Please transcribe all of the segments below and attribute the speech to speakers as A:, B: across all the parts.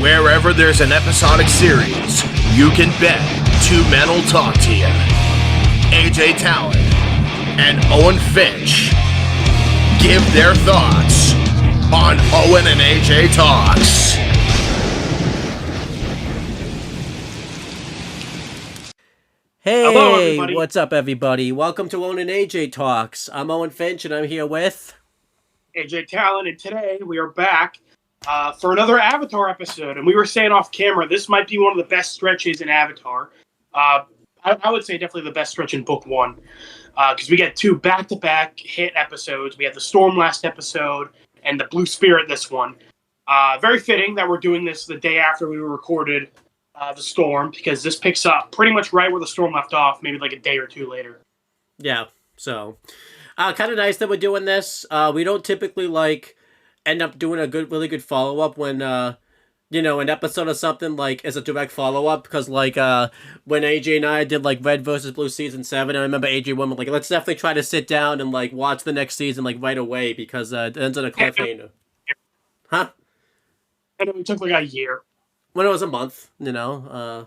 A: Wherever there's an episodic series, you can bet two men will talk to you. AJ Talon and Owen Finch give their thoughts on Owen and AJ Talks.
B: Hey,
C: hello, everybody.
B: What's up, everybody? Welcome to Owen and AJ Talks. I'm Owen Finch, and I'm here with
C: AJ Talon, and today we are back for another Avatar episode. And we were saying off camera, this might be one of the best stretches in Avatar. I would say definitely the best stretch in Book 1. Because we get two back-to-back hit episodes. We had the Storm last episode, and the Blue Spirit this one. Very fitting that we're doing this the day after we recorded the Storm, because this picks up pretty much right where the Storm left off, maybe like a day or two later.
B: Yeah, so kind of nice that we're doing this. We don't typically end up doing a really good follow-up when an episode or something is a direct follow-up, because when AJ and I did Red versus Blue season 7, I remember AJ went let's definitely try to sit down and watch the next season right away, because it ends on a cliffhanger. Huh?
C: And it took a year.
B: When it was a month, yeah.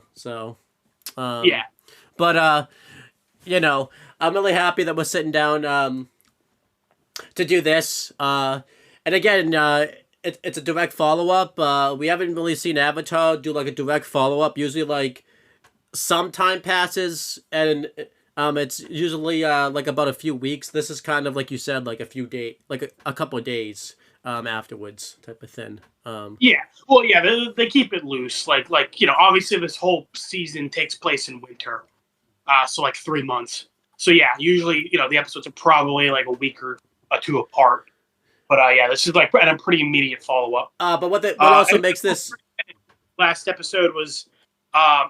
B: But, I'm really happy that we're sitting down to do this. And again, it's a direct follow-up. We haven't really seen Avatar do a direct follow-up. Usually, some time passes, and it's usually about a few weeks. This is kind of, like you said, a few days, a couple of days afterwards type of thing.
C: Yeah, well, yeah, they keep it loose. Obviously this whole season takes place in winter, so 3 months. So yeah, usually the episodes are probably a week or two apart. But yeah, this is a pretty immediate follow up.
B: But what also makes this
C: last episode was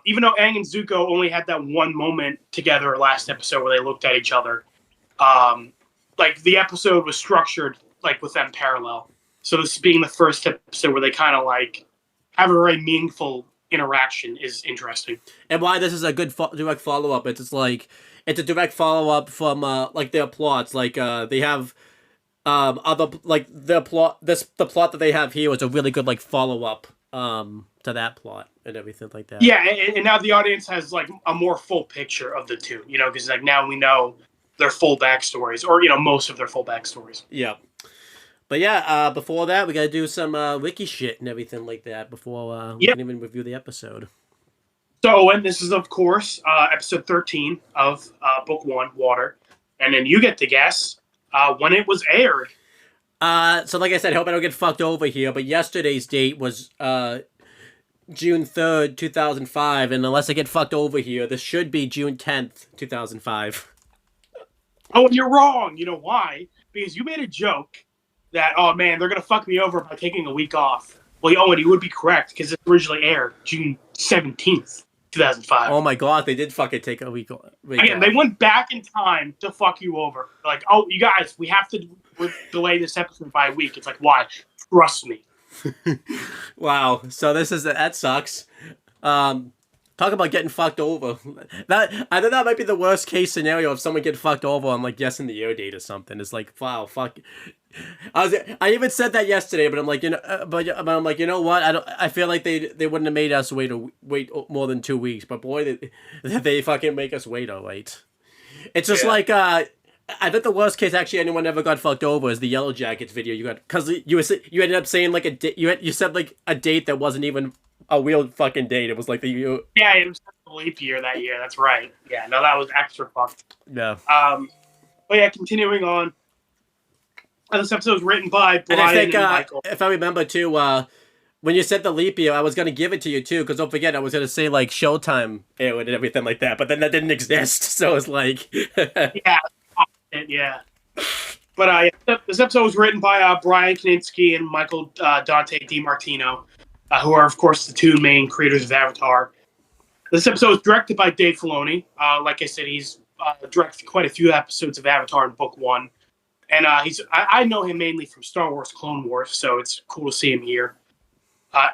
C: even though Aang and Zuko only had that one moment together last episode where they looked at each other, the episode was structured with them parallel. So this being the first episode where they kind of have a very meaningful interaction is interesting.
B: And why this is a good direct follow up? It's a direct follow up from their plots. They have other the plot that they have here was a really good follow up to that plot and everything like that.
C: Yeah, and now the audience has a more full picture of the two. Because now we know their full backstories, or most of their full backstories.
B: Yeah. But yeah, before that, we gotta do some wiki shit and everything like that before we can even review the episode.
C: So, and this is, of course, episode 13 of Book 1, Water. And then you get to guess when it was aired.
B: So like I said, I hope I don't get fucked over here, but yesterday's date was June 3rd, 2005, and unless I get fucked over here, this should be June 10th, 2005.
C: Oh, and you're wrong. You know why? Because you made a joke that, oh man, they're going to fuck me over by taking a week off. Well, Owen, you would be correct, because it originally aired June 17th, 2005.
B: Oh my god, they did fucking take a week off.
C: Again, they went back in time to fuck you over. Oh, you guys, we have to delay this episode by a week. It's why? Trust me.
B: Wow, so that sucks. Talk about getting fucked over. I think that might be the worst case scenario if someone get fucked over on guessing the air date or something. It's wow, fuck. I even said that yesterday, but I'm I'm you know what? I feel like they wouldn't have made us wait more than 2 weeks. But boy, they fucking make us wait. All right. It's just I bet the worst case actually anyone ever got fucked over is the Yellow Jackets video you got, because you ended up saying you said a date that wasn't even a real fucking date. It was
C: Yeah, it was a leap year that year. That's right. Yeah, no, that was extra fucked.
B: Yeah.
C: But yeah, continuing on. This episode was written by Brian
B: and I think,
C: and Michael.
B: If I remember too, when you said the leap year, I was gonna give it to you too, because don't forget I was gonna say Showtime aired and everything like that, but then that didn't exist, so it's
C: yeah. But this episode was written by Brian Kaninsky and Michael Dante DiMartino, who are, of course, the two main creators of Avatar. This episode was directed by Dave Filoni. Like I said, he's directed quite a few episodes of Avatar in Book 1. And I know him mainly from Star Wars Clone Wars, so it's cool to see him here.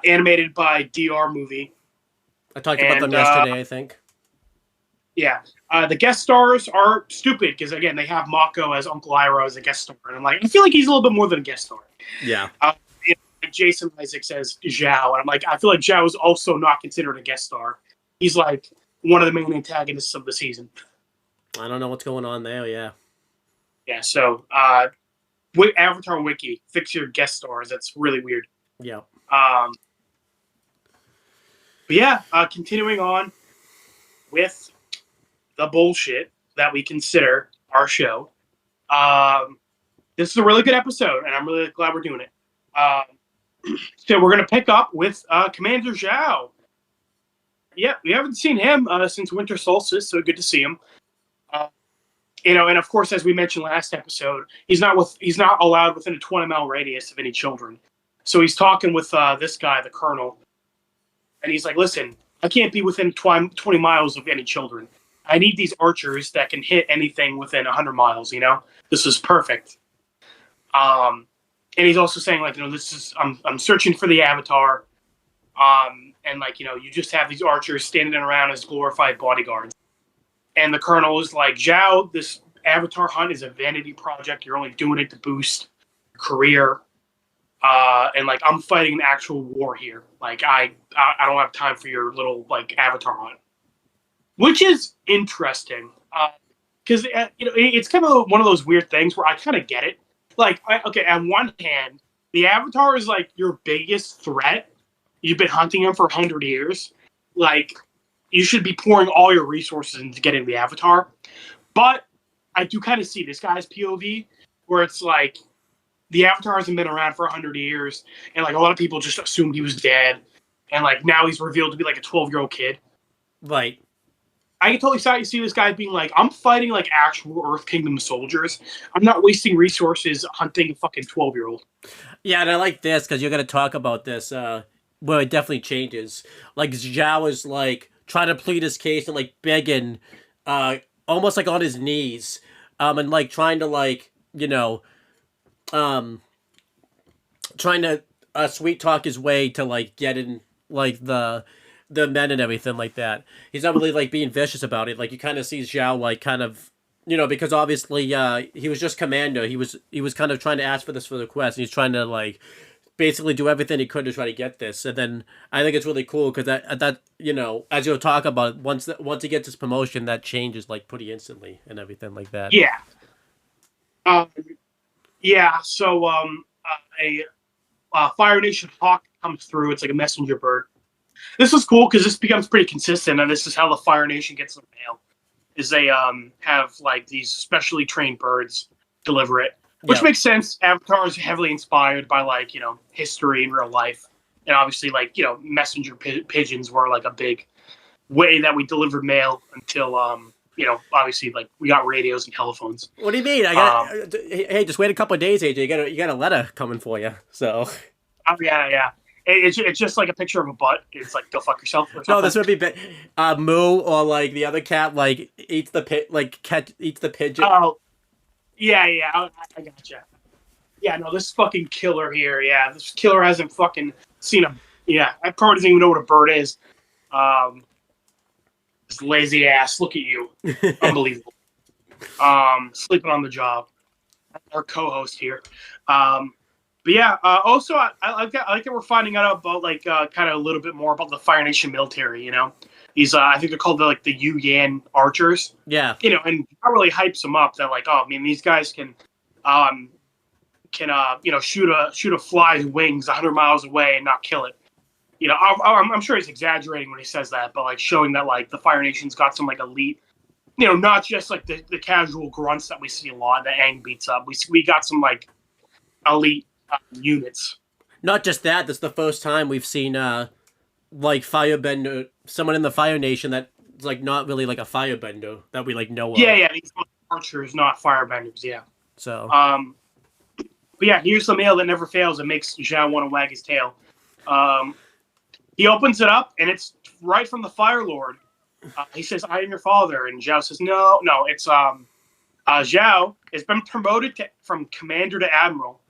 C: Animated by DR Movie.
B: I talked about them yesterday, I think.
C: Yeah. The guest stars are stupid because, again, they have Mako as Uncle Iroh as a guest star. And I'm I feel like he's a little bit more than a guest star.
B: Yeah.
C: Jason Isaac says Zhao, and I'm like, I feel like Zhao is also not considered a guest star. He's like one of the main antagonists of the season.
B: I don't know what's going on there. Yeah.
C: Yeah. So, Avatar Wiki, fix your guest stars. That's really weird.
B: Yeah.
C: But yeah, continuing on with the bullshit that we consider our show. This is a really good episode, and I'm really glad we're doing it. So we're going to pick up with Commander Zhao. Yeah, we haven't seen him since Winter Solstice, so good to see him. And of course, as we mentioned last episode, he's not allowed within a 20-mile radius of any children. So he's talking with this guy, the Colonel, and he's like, "Listen, I can't be within 20 miles of any children. I need these archers that can hit anything within 100 miles. This is perfect." And he's also saying, like, this is I'm searching for the Avatar, and like, you just have these archers standing around as glorified bodyguards. And the Colonel is like, "Zhao, this Avatar hunt is a vanity project. You're only doing it to boost your career. And like, I'm fighting an actual war here. Like, I don't have time for your little like Avatar hunt," which is interesting. Because it's kind of one of those weird things where I kind of get it. Like, on one hand, the Avatar is like your biggest threat. You've been hunting him for 100 years. Like, you should be pouring all your resources into getting the Avatar. But I do kind of see this guy's POV, where it's like, the Avatar hasn't been around for 100 years, and like a lot of people just assumed he was dead, and like now he's revealed to be like a 12-year-old kid.
B: Right.
C: I can totally see this guy being like, I'm fighting like actual Earth Kingdom soldiers. I'm not wasting resources hunting a fucking 12-year-old.
B: Yeah, and I like this because you're gonna talk about this. Where it definitely changes. Like, Zhao is like trying to plead his case and like begging, almost like on his knees, and like trying to like trying to sweet talk his way to like get in like the men and everything like that. He's not really like being vicious about it. Like, you kind of see Zhao like kind of, because obviously he was just commander. He was kind of trying to ask for this for the quest, and he's trying to like basically do everything he could to try to get this. And then I think it's really cool because that as you'll talk about, once he gets his promotion, that changes like pretty instantly and everything like that.
C: Yeah. Yeah. So a Fire Nation hawk comes through. It's like a messenger bird. This is cool because this becomes pretty consistent, and this is how the Fire Nation gets their mail. Is they have like these specially trained birds deliver it. Which makes sense. Avatar is heavily inspired by like, history in real life. And obviously like, messenger pigeons were like a big way that we delivered mail until, obviously like we got radios and telephones.
B: What do you mean? Hey, just wait a couple of days, AJ. You got a letter coming for you. So.
C: Oh, yeah. It's just like a picture of a butt. It's like, go fuck yourself or something.
B: No, this would be Moo, or like the other cat like eats the pigeon.
C: Oh. Yeah, I gotcha. Yeah, no, this fucking killer here, this killer hasn't fucking seen I probably doesn't even know what a bird is. This lazy ass, look at you. Unbelievable. Sleeping on the job. Our co-host here. But yeah, also, I like that we're finding out about, like, kind of a little bit more about the Fire Nation military, These, I think they're called the Yu Yan archers.
B: Yeah.
C: And that really hypes them up. That like, oh, I mean, these guys can shoot a fly's wings 100 miles away and not kill it. I'm sure he's exaggerating when he says that, but like showing that like the Fire Nation's got some like elite, not just like the casual grunts that we see a lot that Aang beats up. We got some like elite units.
B: Not just that. This is the first time we've seen like firebender, someone in the Fire Nation that's like not really like a firebender that we like know of.
C: Yeah, these archers, not firebenders. Yeah.
B: So.
C: But yeah, here's the mail that never fails. It makes Zhao want to wag his tail. He opens it up, and it's right from the Fire Lord. He says, "I am your father," and Zhao says, "No, it's Zhao has been promoted from commander to admiral."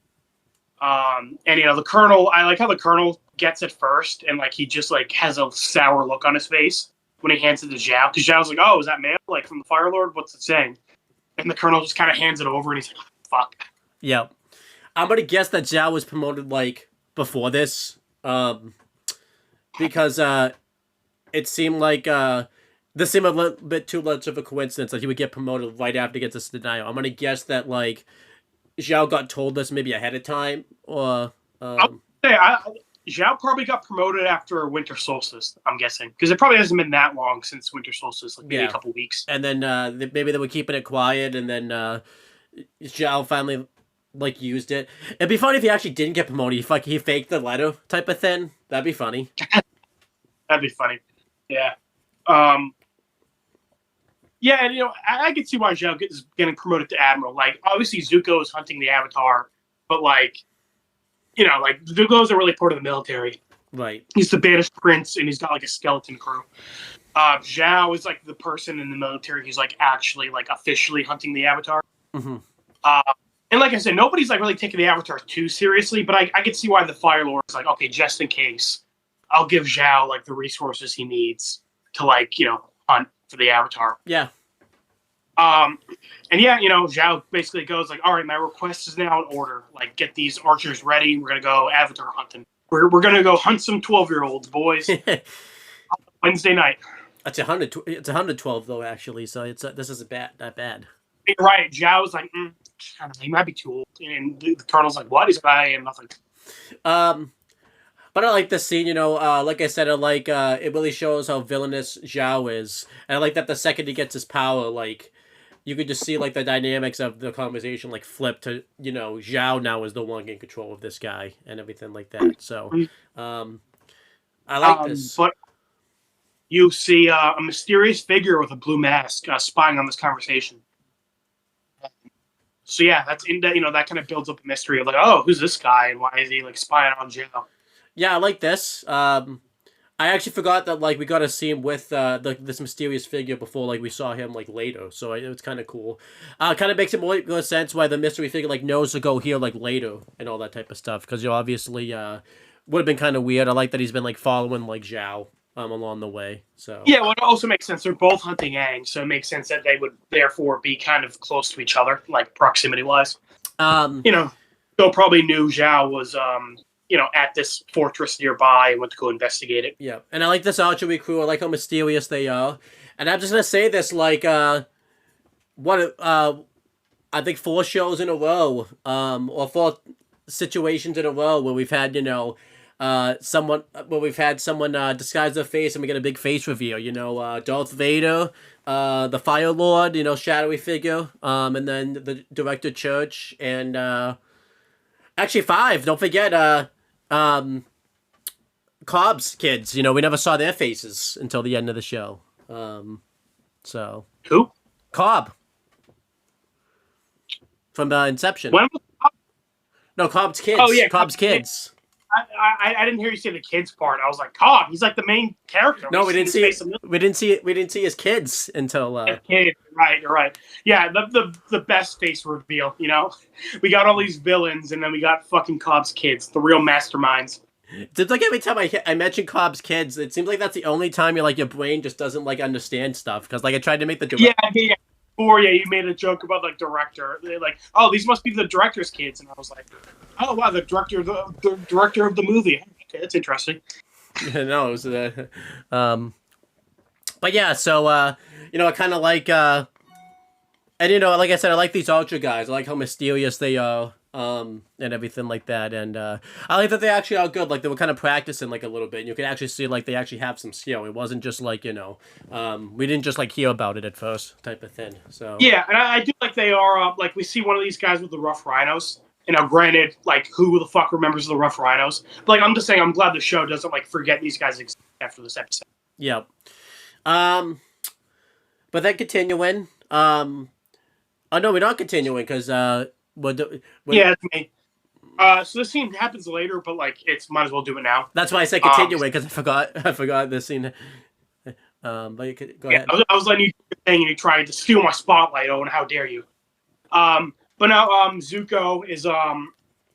C: And the Colonel, I like how the Colonel gets it first, and like he just like has a sour look on his face when he hands it to Zhao, because Zhao's like, "Oh, is that mail like from the Fire Lord? What's it saying?" And the Colonel just kind of hands it over, and he's like, "Fuck."
B: Yeah, I'm gonna guess that Zhao was promoted like before this, because it seemed like this seemed a little bit too much of a coincidence that he would get promoted right after he gets this denial. I'm gonna guess that like Zhao got told this maybe ahead of time, or
C: Zhao probably got promoted after Winter Solstice, I'm guessing. Because it probably hasn't been that long since Winter Solstice, like maybe a couple weeks.
B: And then maybe they were keeping it quiet, and then Zhao finally like used it. It'd be funny if he actually didn't get promoted. He faked the letter type of thing. That'd be funny.
C: That'd be funny. Yeah. Yeah, and I can see why Zhao is getting promoted to Admiral. Like, obviously Zuko is hunting the Avatar, but like, like Zuko isn't really part of the military.
B: Right.
C: He's the banished prince, and he's got like a skeleton crew. Zhao is like the person in the military who's like actually like officially hunting the Avatar.
B: Mm-hmm.
C: And like I said, nobody's like really taking the Avatar too seriously, but I can see why the Fire Lord is like, okay, just in case, I'll give Zhao like the resources he needs to like hunt for the Avatar.
B: Yeah.
C: And yeah, Zhao basically goes like, all right, my request is now in order. Like, get these archers ready. We're gonna go Avatar hunting. We're gonna go hunt some 12-year-olds, boys. Wednesday night.
B: It's 100. It's 112 though, actually. So this isn't that bad.
C: Right. Zhao's like, he might be too old, and the colonel's like, what? He's like, I am nothing.
B: But I like this scene, like I said, it really shows how villainous Zhao is. And I like that the second he gets his power, like, you could just see, like, the dynamics of the conversation, like, flip to, Zhao now is the one in control of this guy and everything like that. So, I like this.
C: But you see a mysterious figure with a blue mask spying on this conversation. So, yeah, that's that kind of builds up a mystery of, like, oh, who's this guy and why is he, like, spying on Zhao?
B: Yeah, I like this. I actually forgot that like we got to see him with this mysterious figure before like we saw him like later, so it was kind of cool. Kind of makes it more sense why the mystery figure like knows to go here like later and all that type of stuff, because obviously would have been kind of weird. I like that he's been like following like Zhao along the way. So
C: yeah, well, it also makes sense. They're both hunting Aang, so it makes sense that they would therefore be kind of close to each other, like proximity wise. Bill probably knew Zhao was at this fortress nearby and went to go investigate it.
B: Yeah, and I like this archery crew. I like how mysterious they are. And I'm just gonna say this, like, I think 4 shows in a row, or 4 situations in a row where we've had, someone disguise their face and we get a big face reveal. Darth Vader, the Fire Lord, shadowy figure, and then the Director Church, and actually 5. Don't forget, Cobb's kids. We never saw their faces until the end of the show. So
C: who?
B: Cobb from Inception.
C: When was Cobb?
B: No, Cobb's kids.
C: Oh yeah,
B: Cobb's kids.
C: I didn't hear you say the kids part. I was like, Cobb. He's like the main character.
B: No, we didn't see his kids until.
C: Kids. Right, you're right. Yeah, the best face reveal. We got all these villains, and then we got fucking Cobb's kids, the real masterminds.
B: It's like every time I mention Cobb's kids, it seems like that's the only time your brain just doesn't like understand stuff, because like I tried to make the
C: yeah. Or you made a joke about the director. They're like, oh, these must be the director's kids, and I was like, oh wow, the director of the movie. Okay, that's interesting.
B: No, it was but yeah, so I kind of like and like I said, I like these Ultra guys. I like how mysterious they are. And everything like that, and I like that they actually are good. Like they were kind of practicing like a little bit, and you could actually see like they actually have some skill. It wasn't just like we didn't just like hear about it at first type of thing. So
C: yeah, and I do like they are like we see one of these guys with the rough rhinos. Granted, like who the fuck remembers the rough rhinos? But, like I'm just saying, I'm glad the show doesn't like forget these guys exist after this episode.
B: Yeah. But then continuing. Oh no, we're not continuing because
C: yeah, it's me. So this scene happens later, but like it's might as well do it now.
B: That's why I said continuing, because I forgot this scene. But you could go ahead.
C: I was letting you do your thing, and you tried to steal my spotlight. Owen, how dare you? But now Zuko is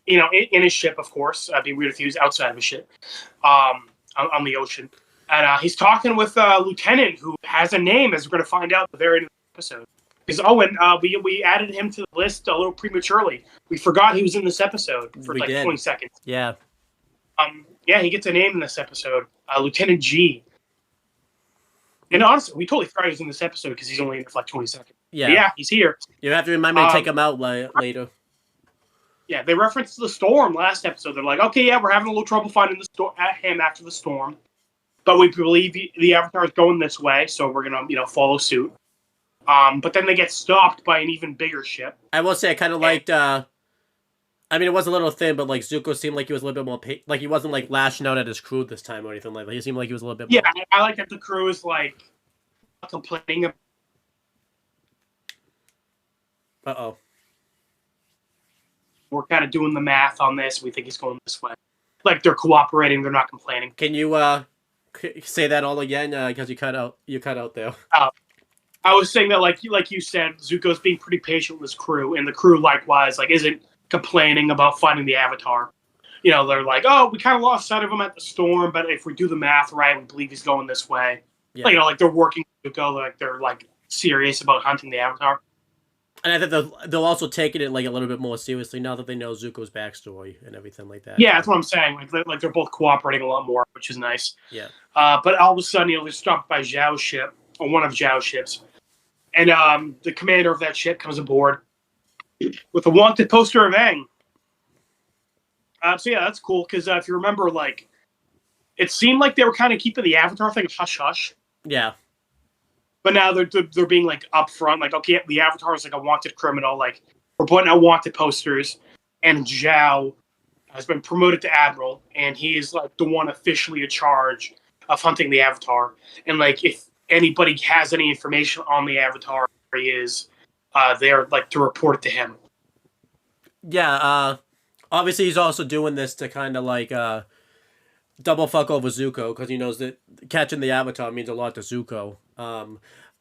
C: in his ship, of course. It'd be weird if he was outside of his ship, on the ocean, and he's talking with a lieutenant who has a name, as we're going to find out at the very end of the episode. Because Owen, we added him to the list a little prematurely. We forgot he was in this episode for 20 seconds.
B: Yeah.
C: Yeah, he gets a name in this episode, Lieutenant G. And honestly, we totally forgot he was in this episode because he's only in it for like 20 seconds.
B: Yeah.
C: But yeah, he's here.
B: You have to remind me to take him out later.
C: Yeah, they referenced the storm last episode. They're like, okay, yeah, we're having a little trouble finding him after the storm, but we believe the Avatar is going this way, so we're gonna, follow suit. But then they get stopped by an even bigger ship.
B: I will say I kind of liked. I mean, it was a little thin, but like Zuko seemed like he was a little bit more like he wasn't like lashing out at his crew this time or anything like that. He seemed like he was a little bit more.
C: Yeah, I like that the crew is like complaining.
B: Uh-oh.
C: We're kind of doing the math on this. We think he's going this way. Like they're cooperating. They're not complaining.
B: Can you say that all again? Because you cut out there.
C: I was saying that like you said, Zuko's being pretty patient with his crew, and the crew likewise isn't complaining about finding the Avatar. They're like, oh, we kind of lost sight of him at the storm, but if we do the math right, we believe he's going this way. Yeah. Like they're working with Zuko, they're serious about hunting the Avatar.
B: And I think they'll also take it a little bit more seriously now that they know Zuko's backstory and everything like that.
C: Yeah, that's what I'm saying. Like they're both cooperating a lot more, which is nice.
B: Yeah.
C: But all of a sudden, they're stopped by Zhao's ship, or one of Zhao's ships, and the commander of that ship comes aboard with a wanted poster of Aang. So yeah, that's cool because if you remember, it seemed like they were kind of keeping the Avatar thing hush hush.
B: Yeah.
C: But now they're being upfront, okay, the Avatar is a wanted criminal. We're putting out wanted posters, and Zhao has been promoted to admiral, and he is the one officially in charge of hunting the Avatar. And if anybody has any information on the Avatar, where he is, they're to report it to him.
B: Yeah. Obviously, he's also doing this to kind of double fuck over Zuko because he knows that catching the Avatar means a lot to Zuko.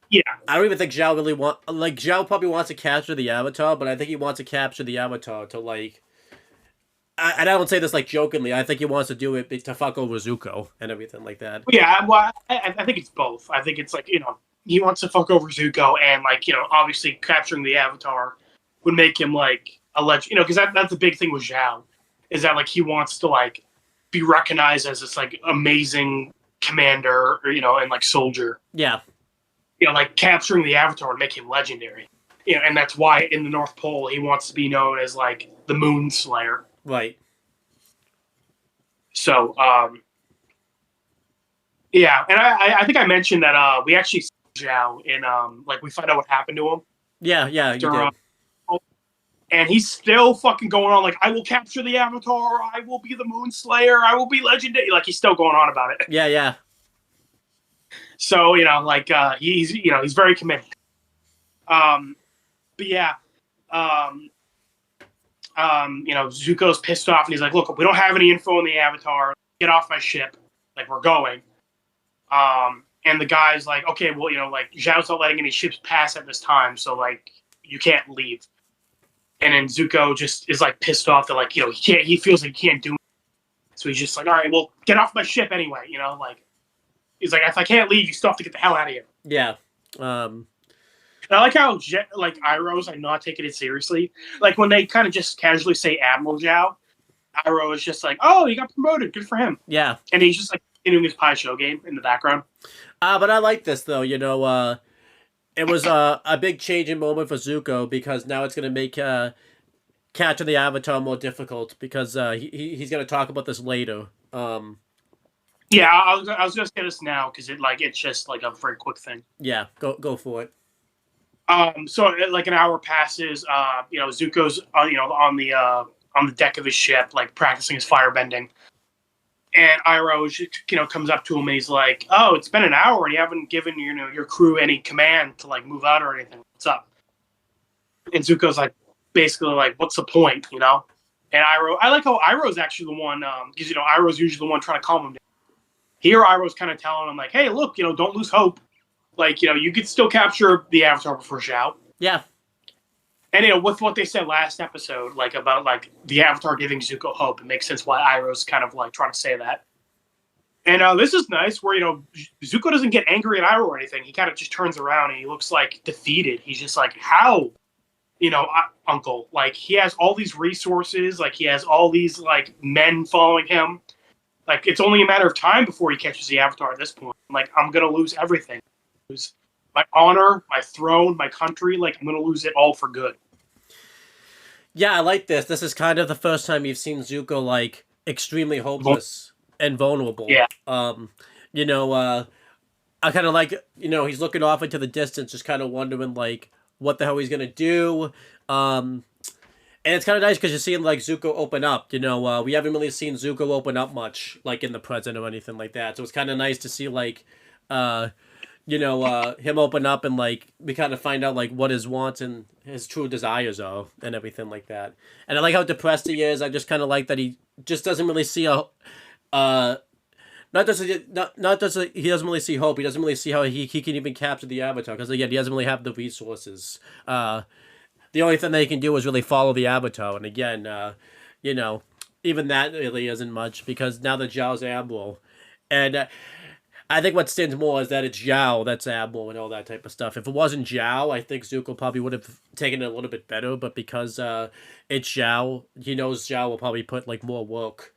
C: Yeah,
B: I don't even think Zhao really Zhao probably wants to capture the Avatar, but I think he wants to capture the Avatar to and I don't say this jokingly. I think he wants to do it to fuck over Zuko and everything like that.
C: Yeah, well, I think it's both. I think it's he wants to fuck over Zuko, and obviously capturing the Avatar would make him a legend. Because that's the big thing with Zhao, is that he wants to be recognized as this amazing commander, and soldier.
B: Yeah.
C: Capturing the Avatar would make him legendary. And that's why in the North Pole he wants to be known as the Moon Slayer.
B: Right.
C: So, yeah, and I think I mentioned that we actually see Zhao in we find out what happened to him.
B: Yeah, you did.
C: And he's still fucking going on I will capture the Avatar, I will be the Moon Slayer, I will be legendary. He's still going on about it.
B: Yeah.
C: So, he's very committed. But yeah, Zuko's pissed off and he's like, look, we don't have any info on the Avatar. Get off my ship. We're going. And the guy's like, okay, well, Zhao's not letting any ships pass at this time. So you can't leave. And then Zuko just is pissed off that he feels he can't do it. So he's just all right, well, get off my ship anyway. He's if I can't leave, you still have to get the hell out of here.
B: Yeah.
C: And I like how Iroh's not taking it seriously. When they kind of just casually say Admiral Zhao, Iroh is just oh, he got promoted, good for him.
B: Yeah.
C: And he's just doing his pie show game in the background.
B: But I like this though. It was a big changing moment for Zuko because now it's going to make catching the Avatar more difficult because he's going to talk about this later.
C: Yeah, I was going to say this now because it's just a very quick thing.
B: Yeah, go for it.
C: So an hour passes. Zuko's on the deck of his ship, practicing his firebending. And Iroh, comes up to him and he's like, "Oh, it's been an hour and you haven't given your crew any command to move out or anything. What's up?" And Zuko's basically what's the point, And Iroh, I like how Iroh's actually the one, because Iroh's usually the one trying to calm him down. Here, Iroh's kind of telling him "Hey, look, don't lose hope. You could still capture the Avatar before Zhao."
B: Yeah.
C: And with what they said last episode, about the Avatar giving Zuko hope, it makes sense why Iroh's kind of trying to say that. And this is nice, where Zuko doesn't get angry at Iroh or anything. He kind of just turns around and he looks defeated. He's just how, Uncle? He has all these resources, he has all these men following him, Like, it's only a matter of time before he catches the Avatar at this point. Like, I'm going to lose everything. Lose my honor, my throne, my country. Like, I'm going to lose it all for good.
B: Yeah, I like this. This is kind of the first time you've seen Zuko, like, extremely hopeless and vulnerable.
C: Yeah.
B: You know, I kind of like, you know, he's looking off into the distance, just kind of wondering, like, what the hell he's going to do. And it's kind of nice because you're seeing, like, Zuko open up. You know, we haven't really seen Zuko open up much, like, in the present or anything like that. So it's kind of nice to see, like, you know, him open up and, like, we kind of find out, like, what his wants and his true desires are and everything like that. And I like how depressed he is. I just kind of like that he just doesn't really see a... Not just he doesn't really see hope. He doesn't really see how he can even capture the Avatar because again he doesn't really have the resources. The only thing that he can do is really follow the Avatar, and again, you know, even that really isn't much because now the Zhao's Admiral, and I think what stands more is that it's Zhao that's Admiral and all that type of stuff. If it wasn't Zhao, I think Zuko probably would have taken it a little bit better, but because it's Zhao, he knows Zhao will probably put like more work.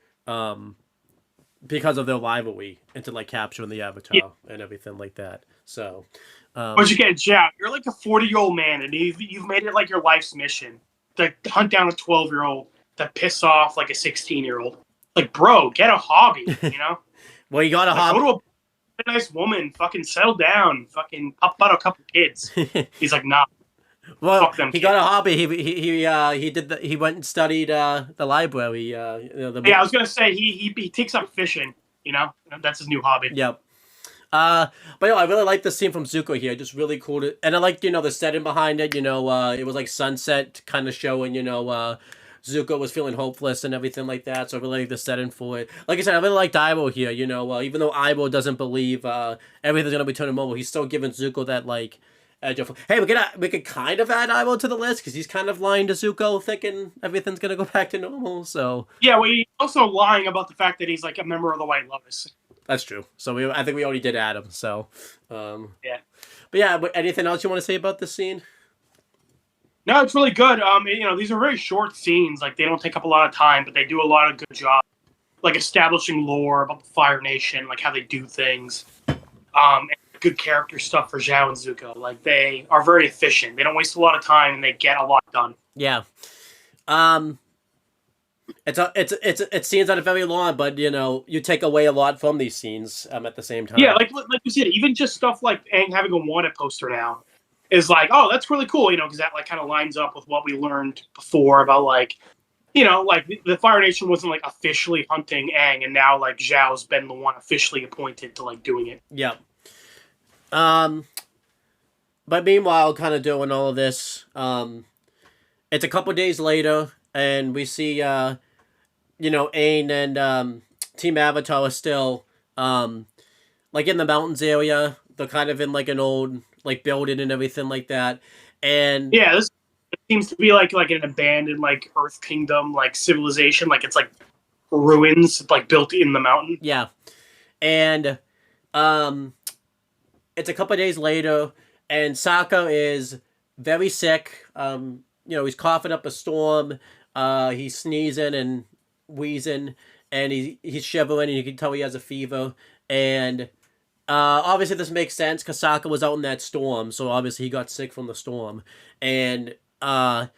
B: Because of their rivalry into like capturing the Avatar and everything like that. So,
C: but you get Zhao, you're like a 40-year-old man, and you've made it like your life's mission to hunt down a 12-year-old to piss off like a 16-year-old. Like, bro, get a hobby, you know?
B: Well, you got a hobby.
C: Go to a nice woman, fucking settle down, fucking pop out a couple kids. He's like, nah.
B: Well, he got a hobby. He went and studied the library.
C: Yeah, I was gonna say he takes up fishing. You know, that's his new hobby.
B: Yep. But no, I really like the scene from Zuko here. Just really cool. And I liked, you know, the setting behind it. You know, it was like sunset, kind of showing. You know, Zuko was feeling hopeless and everything like that. So I really like the setting for it. Like I said, I really liked Iroh here. You know, even though Iroh doesn't believe everything's gonna be turning normal, he's still giving Zuko that like. Hey, we could kind of add Iroh to the list because he's kind of lying to Zuko, thinking everything's gonna go back to normal. So
C: yeah, well, he's also lying about the fact that he's like a member of the White Lotus.
B: That's true. So I think we already did add him. So
C: yeah.
B: But yeah, anything else you want to say about this scene?
C: No, it's really good. You know, these are very short scenes. Like they don't take up a lot of time, but they do a lot of good job, like establishing lore about the Fire Nation, like how they do things. And good character stuff for Zhao and Zuko. Like they are very efficient. They don't waste a lot of time and they get a lot done.
B: Yeah. It scenes that are very long, but you know, you take away a lot from these scenes at the same time.
C: Yeah, like you said, even just stuff like Aang having a wanted poster now is like, oh, that's really cool, you know, because that like kind of lines up with what we learned before about like, you know, like the Fire Nation wasn't like officially hunting Aang, and now like Zhao's been the one officially appointed to like doing it.
B: Yeah. But meanwhile, kind of doing all of this, it's a couple days later, and we see, you know, Aang and Team Avatar are still, like in the mountains area. They're kind of in like an old like building and everything like that, and
C: yeah, this seems to be like an abandoned like Earth Kingdom like civilization, like it's like ruins like built in the mountain.
B: Yeah, and it's a couple of days later, and Sokka is very sick. You know, he's coughing up a storm. He's sneezing and wheezing, and he's shivering, and you can tell he has a fever. And obviously this makes sense because Sokka was out in that storm, so obviously he got sick from the storm. And I'm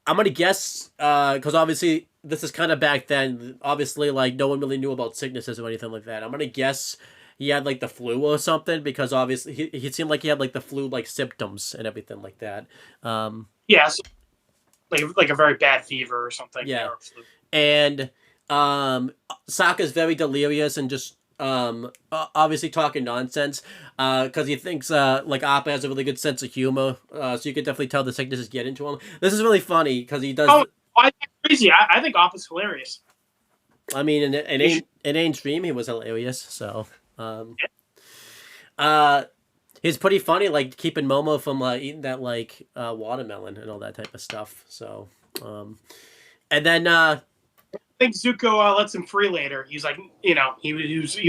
B: gonna guess because obviously this is kind of back then. Obviously, like no one really knew about sicknesses or anything like that. I'm gonna guess he had like the flu or something because obviously he seemed like he had like the flu like symptoms and everything like that.
C: Yeah, so like a very bad fever or something.
B: Yeah, and Sokka's very delirious and just obviously talking nonsense because he thinks like Appa has a really good sense of humor, so you can definitely tell the sickness is getting to him. This is really funny because he does.
C: Oh, why is that crazy? I think Appa's hilarious.
B: I mean, in Aang's dream, he was hilarious. So. He's pretty funny, like keeping Momo from eating that like watermelon and all that type of stuff. So, and then I
C: think Zuko lets him free later. He's like, you know, he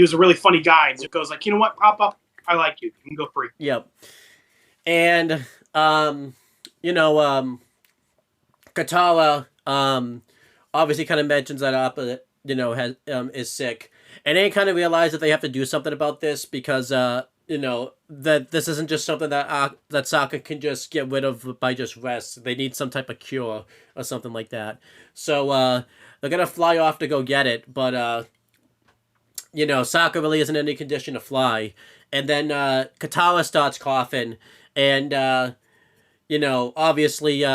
C: was a really funny guy. And Zuko's like, you know what, Papa, I like you. You can go free.
B: Yep. And you know, Katara obviously kind of mentions that Appa, you know, has is sick. and they kind of realize that they have to do something about this because you know that this isn't just something that that Sokka can just get rid of by just rest. They need some type of cure or something like that. So they're gonna fly off to go get it, but you know, Sokka really isn't in any condition to fly. And then Katara starts coughing, and you know, obviously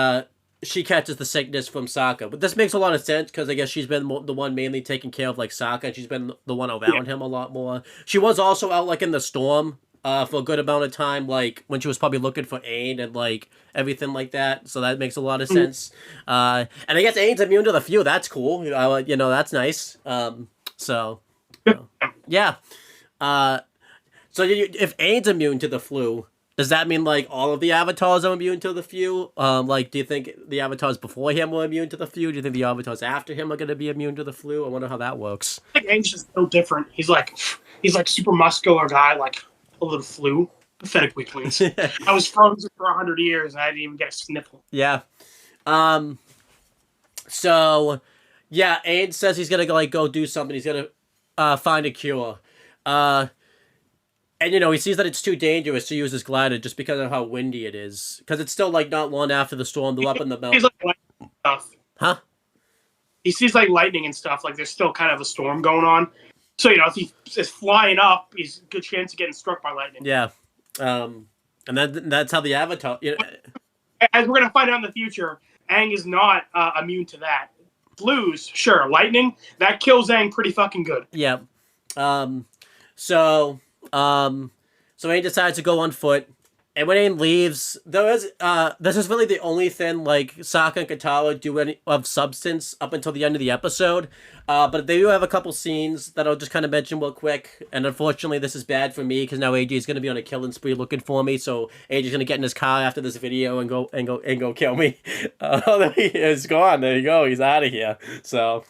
B: she catches the sickness from Sokka. But this makes a lot of sense because I guess she's been the one mainly taking care of like Sokka, and she's been the one around him a lot more. She was also out like in the storm for a good amount of time, like when she was probably looking for Aang and like everything like that. So that makes a lot of sense. And I guess Aang's immune to the flu. That's cool. You know, that's nice. So yeah. So if Aang's immune to the flu, does that mean like all of the avatars are immune to the flu? Like, do you think the avatars before him were immune to the flu? Do you think the avatars after him are going to be immune to the flu? I wonder how that works.
C: I think Aang's just so different. He's like super muscular guy, like a little flu. Pathetic weaklings. I was frozen for 100 years and I didn't even get a sniffle.
B: Yeah. So yeah, Aang says he's gonna like go do something. He's gonna find a cure. And, you know, he sees that it's too dangerous to use his glider just because of how windy it is. Because it's still, like, not long after the storm. They're up in the mountain.
C: He's like lightning stuff.
B: Huh?
C: He sees, like, lightning and stuff. Like, there's still kind of a storm going on. So, you know, if he is flying up, he's a good chance of getting struck by lightning.
B: Yeah. And that's how the Avatar... You know,
C: as we're going to find out in the future, Aang is not immune to that. Flus, sure. Lightning, that kills Aang pretty fucking good.
B: Yeah. So Aang decides to go on foot, and when Aang leaves, this is really the only thing like Sokka and Katara do any of substance up until the end of the episode. But they do have a couple scenes that I'll just kind of mention real quick. And unfortunately, this is bad for me because now AJ is going to be on a killing spree looking for me. So AJ's going to get in his car after this video and go kill me. He's gone. There you go. He's out of here. So,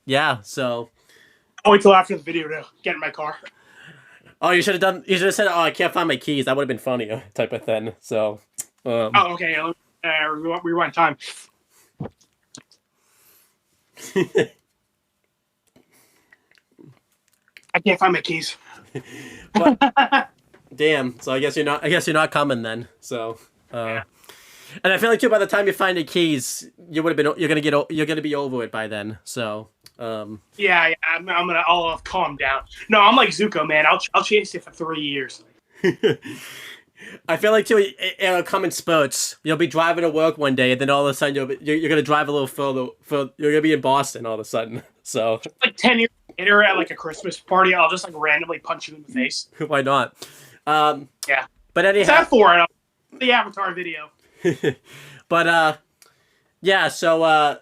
B: yeah. So.
C: I'll wait till after the video to get in my car.
B: Oh, you should have said, "Oh, I can't find my keys." That would have been funnier, type of thing. So.
C: Oh, okay. Rewind time. I can't find my keys.
B: But, damn. So I guess you're not coming then. So.
C: Yeah.
B: And I feel like too, by the time you find the keys, you're gonna be over it by then. So.
C: Yeah, I'll calm down. No, I'm like Zuko, man. I'll chase you for 3 years.
B: I feel like too, it'll come in spurts. You'll be driving to work one day, and then all of a sudden you're gonna drive a little further. You're gonna be in Boston all of a sudden. So
C: like 10 years later at like a Christmas party, I'll just like randomly punch you in the face.
B: Why not?
C: Yeah.
B: But anyhow,
C: what's that for? The Avatar video.
B: But yeah. So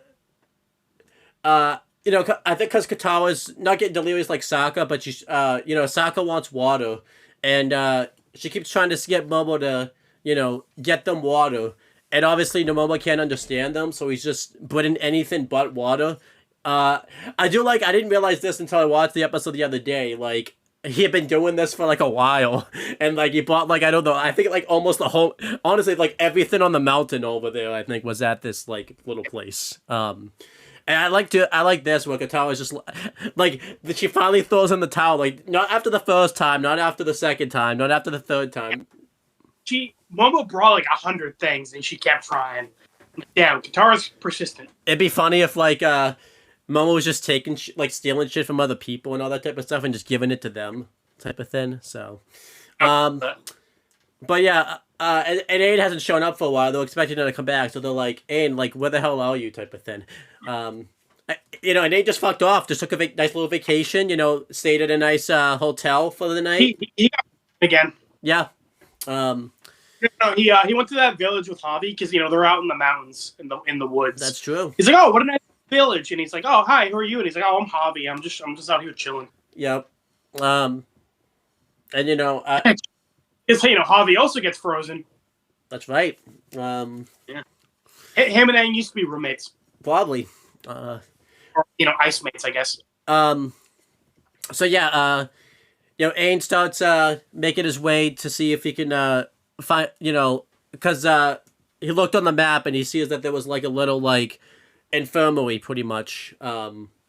B: you know, I think because Katara's not getting delirious like Sokka, but she's, you know, Sokka wants water, and she keeps trying to get Momo to, you know, get them water, and obviously Momo can't understand them, so he's just putting anything but water. I didn't realize this until I watched the episode the other day. Like, he had been doing this for like a while, and like he bought like, I don't know, I think like almost the whole, honestly, like everything on the mountain over there, I think was at this like little place. And I like this where Katara's just like she finally throws in the towel, like not after the first time, not after the second time, not after the third time.
C: Momo brought like 100 things and she kept trying. Damn, Katara's persistent.
B: It'd be funny if like Momo was just taking stealing shit from other people and all that type of stuff and just giving it to them, type of thing. So, but yeah. And Aang hasn't shown up for a while. They're expecting him to come back, so they're like, Aang, like, where the hell are you, type of thing. You know, and Aang just fucked off. Just took a nice little vacation. You know, stayed at a nice hotel for the night.
C: He got again.
B: Yeah.
C: He went to that village with Javi because you know they're out in the mountains in the woods.
B: That's true.
C: He's like, oh, what a nice village, and he's like, oh, hi, who are you? And he's like, oh, I'm Javi. I'm just out here chilling.
B: Yep. And you know.
C: Is you know Javi also gets frozen.
B: That's right.
C: Yeah. Him and Aang used to be roommates.
B: Probably.
C: Or you know, ice mates, I guess.
B: So yeah. You know, Aang starts making his way to see if he can find. You know, because he looked on the map and he sees that there was like a little like infirmary, pretty much.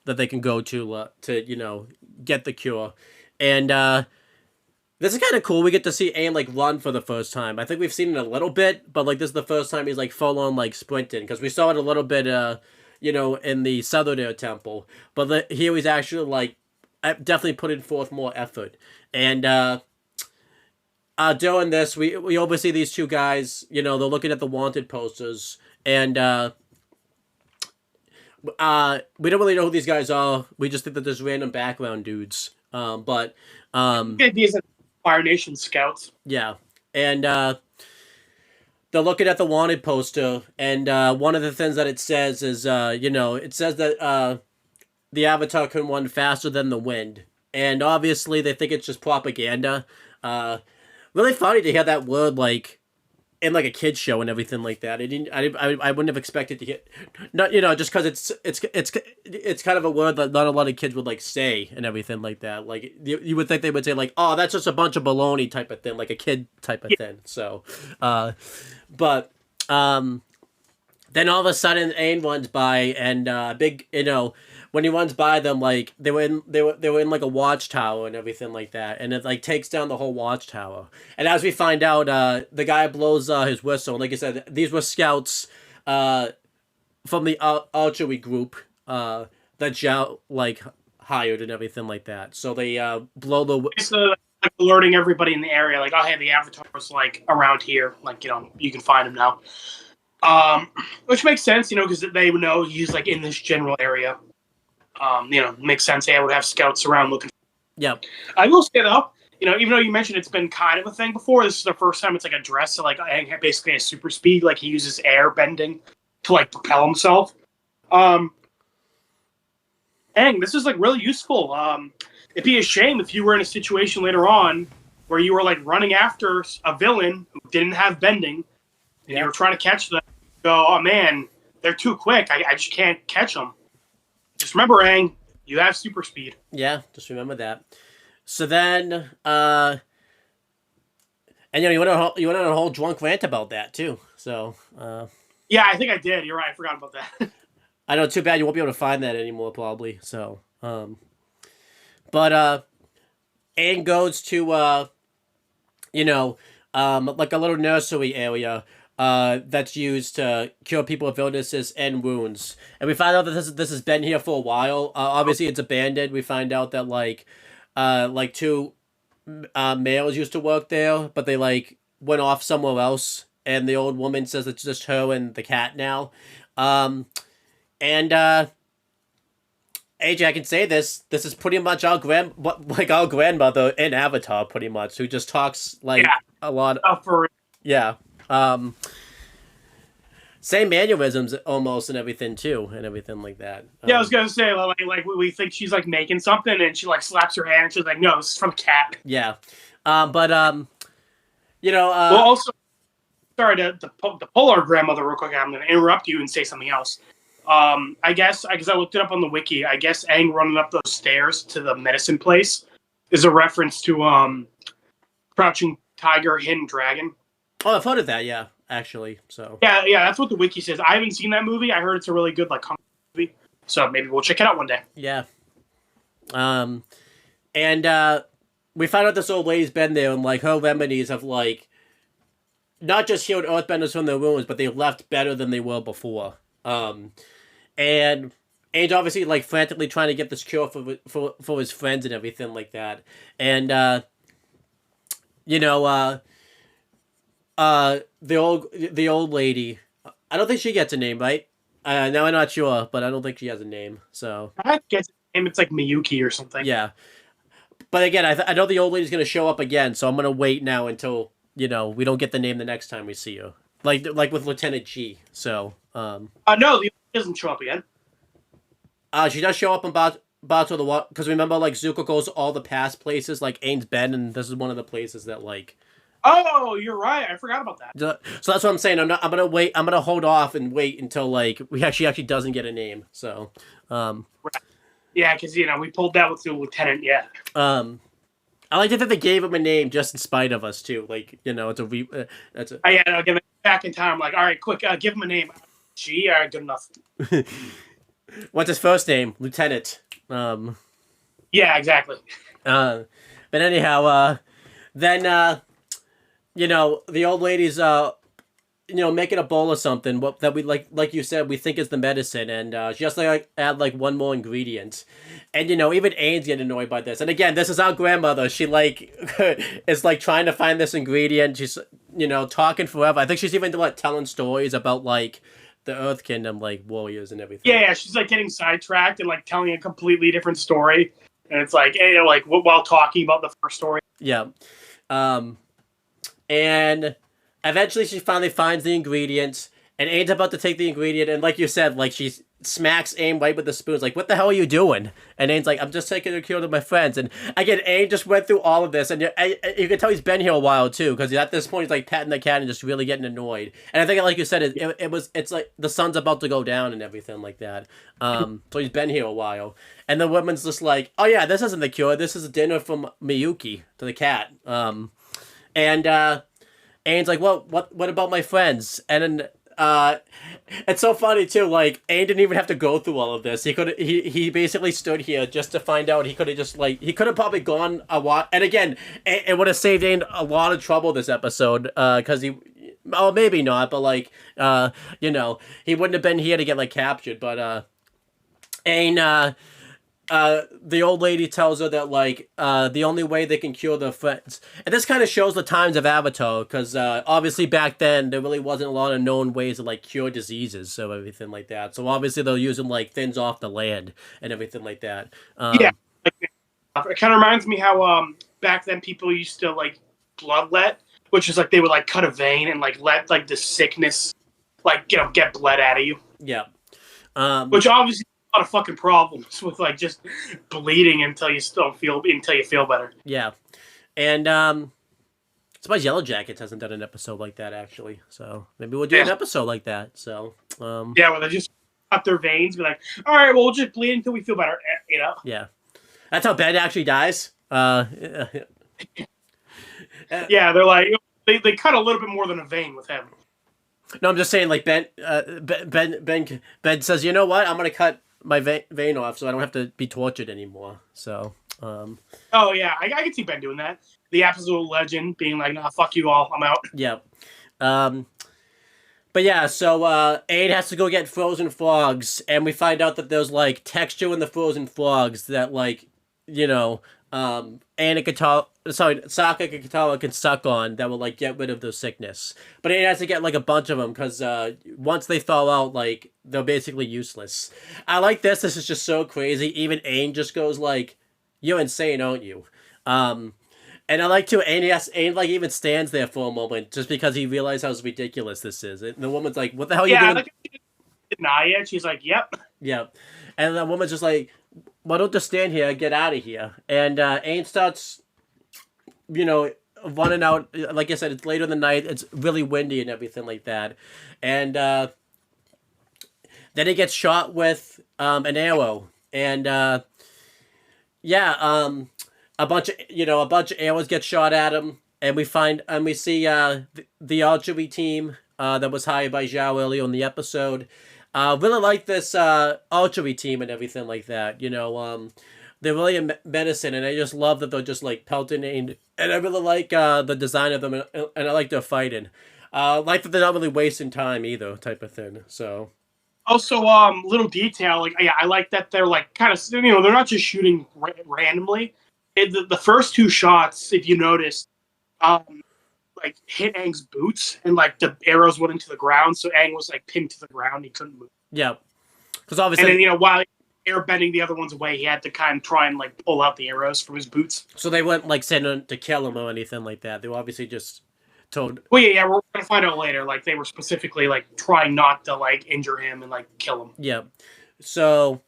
B: that they can go to get the cure, and this is kind of cool. We get to see Aang like run for the first time. I think we've seen it a little bit, but like this is the first time he's like full on like sprinting, because we saw it a little bit in the Southern Air Temple, but here he's actually like definitely putting forth more effort. And doing this, we oversee these two guys. They're looking at the wanted posters, and we don't really know who these guys are. We just think that there's random background dudes. But
C: these are Fire Nation scouts.
B: Yeah, and they're looking at the wanted poster, and one of the things that it says is, it says that the Avatar can run faster than the wind, and obviously they think it's just propaganda. Really funny to hear that word like in like a kid's show and everything like that. I wouldn't have expected to hear, not just because it's kind of a word that not a lot of kids would like say and everything like that. Like you would think they would say like, oh, that's just a bunch of baloney type of thing, like a kid type of thing. So, but then all of a sudden Aang runs by, and when he runs by them, like they were in like a watchtower and everything like that, and it like takes down the whole watchtower. And as we find out, the guy blows his whistle. And like I said, these were scouts from the archery group that Zhao like hired and everything like that. So they blow the
C: like alerting everybody in the area, like, oh hey, the Avatar's like around here, like you can find him now. Which makes sense, because they would know he's like in this general area. Makes sense. They would have scouts around looking.
B: Yeah.
C: I will say though, even though you mentioned it's been kind of a thing before, this is the first time it's like addressed. So like Aang basically has super speed, like he uses air bending to like propel himself. Aang, this is like really useful. It'd be a shame if you were in a situation later on where you were like running after a villain who didn't have bending, and you were trying to catch them. Go, oh man, they're too quick. I just can't catch them. Just remember, Aang, you have super speed.
B: Yeah, just remember that. So then, and you went on a whole drunk rant about that too. So,
C: yeah, I think I did. You're right. I forgot about that.
B: I know. Too bad you won't be able to find that anymore, probably. So, but Aang goes to like a little nursery area. That's used to cure people with illnesses and wounds. And we find out that this has been here for a while. Obviously, it's abandoned. We find out that like two males used to work there, but they like went off somewhere else. And the old woman says it's just her and the cat now. And AJ, I can say this is pretty much our grandmother in Avatar, pretty much, who just talks like a lot.
C: For real.
B: Yeah. Same mannerisms almost and everything too, and everything like that.
C: Yeah, I was gonna say like we think she's like making something, and she like slaps her hand, and she's like, "No, this is from Cat."
B: Yeah,
C: well, also, sorry to pull our grandmother real quick. I'm gonna interrupt you and say something else. I guess because I looked it up on the wiki. I guess Aang running up those stairs to the medicine place is a reference to Crouching Tiger, Hidden Dragon.
B: Oh, I've heard of that, yeah, actually. So
C: yeah, that's what the wiki says. I haven't seen that movie. I heard it's a really good like movie, so maybe we'll check it out one day.
B: Yeah. And we found out this old lady's been there, and like her remedies have like not just healed earthbenders from their wounds, but they left better than they were before. And Aang's obviously like frantically trying to get this cure for his friends and everything like that, and the old lady, I don't think she gets a name, right? Now I'm not sure, but I don't think she has a name. So
C: I guess it's like Miyuki or something.
B: Yeah, but again, I know the old lady's gonna show up again, so I'm gonna wait now until we don't get the name the next time we see her, like with Lieutenant G. So
C: no, the old lady doesn't show up again.
B: She does show up in Battle of the Water, because remember like Zuko goes to all the past places like Aang's been, and this is one of the places that like.
C: Oh, you're right. I forgot about that.
B: So that's what I'm saying. I'm gonna wait. I'm gonna hold off and wait until like she actually doesn't get a name. So,
C: right. Yeah, because we pulled that with the lieutenant. Yeah.
B: I like that they gave him a name just in spite of us too. Like it's a that's a.
C: I'll give it back in time. I'm like, all right, quick, give him a name. G. All right, good enough.
B: What's his first name? Lieutenant.
C: Yeah, exactly.
B: But anyhow, then the old lady's making a bowl or something that we like you said, we think is the medicine, and she has to add like one more ingredient, and even Ains getting annoyed by this. And again, this is our grandmother. She is like trying to find this ingredient. She's talking forever. I think she's even telling stories about like the Earth Kingdom like warriors and everything.
C: Yeah, she's like getting sidetracked and like telling a completely different story, and it's like like while talking about the first story.
B: Yeah, and eventually she finally finds the ingredients, and Ain's about to take the ingredient, and like you said, like she smacks Ain right with the spoons, like, what the hell are you doing? And Ain's like, I'm just taking a cure to my friends. And again, Ain just went through all of this, and you can tell he's been here a while too, because at this point he's like patting the cat and just really getting annoyed. And I think, like you said, it's like the sun's about to go down and everything like that. So he's been here a while, and the woman's just like, oh yeah, this isn't the cure, this is a dinner from Miyuki to the cat. And Ain's like, well, what about my friends? And then it's so funny too. Like Ain didn't even have to go through all of this. He basically stood here just to find out. He could have just he could have probably gone a lot. And again, it would have saved Ain a lot of trouble this episode. Because maybe not, but he wouldn't have been here to get like captured. But Ain. The old lady tells her that the only way they can cure their friends, and this kind of shows the times of Avatar, because obviously back then there really wasn't a lot of known ways to cure diseases, so everything like that. So obviously they're using things off the land and everything like that.
C: Yeah, it kind of reminds me how back then people used to bloodlet, which is they would cut a vein and let the sickness get blood out of you.
B: Yeah,
C: which obviously. A lot of fucking problems with just bleeding until you feel better.
B: Yeah, and suppose Yellow Jackets hasn't done an episode like that actually, so maybe we'll do an episode like that. So
C: where they just cut their veins, be like, all right, well, we'll just bleed until we feel better.
B: Yeah, that's how Ben actually dies.
C: Yeah, they're like they cut a little bit more than a vein with him.
B: No, I'm just saying Ben says, you know what, I'm gonna cut my vein off so I don't have to be tortured anymore. So
C: oh yeah, I can see Ben doing that. The absolute legend being like, nah, fuck you all, I'm out.
B: Yeah. But yeah, so Aid has to go get frozen frogs, and we find out that there's texture in the frozen frogs that Sokka and Katara can suck on that will get rid of the sickness. But it has to get a bunch of them, because once they thaw out, they're basically useless. I like this. This is just so crazy. Even Aang just goes you're insane, aren't you? And I like too, Aang even stands there for a moment just because he realized how ridiculous this is. And the woman's like, what the hell are you doing?
C: Yeah, deny it. She's like, yep.
B: Yeah. And the woman's just like, why don't you stand here and get out of here? And Aang starts, running out. Like I said, it's later in the night. It's really windy and everything like that. And then he gets shot with an arrow. And a bunch of arrows get shot at him. And we see the archery team that was hired by Zhao earlier in the episode. Really like this archery team and everything like that. They're really a medicine, and I just love that they're just pelting, and I really like the design of them, and I like their fighting. Like that they're not really wasting time either, type of thing. So.
C: Also, little detail, I like that they're kind of, they're not just shooting randomly. The first two shots, if you notice, hit Aang's boots, and the arrows went into the ground, so Aang was pinned to the ground. He couldn't move.
B: Yeah, because obviously,
C: and then while airbending the other ones away, he had to kind of try and pull out the arrows from his boots.
B: So they weren't sending to kill him or anything like that. They were obviously just told.
C: Well, yeah, we're gonna find out later. They were specifically trying not to injure him and kill him.
B: Yeah, so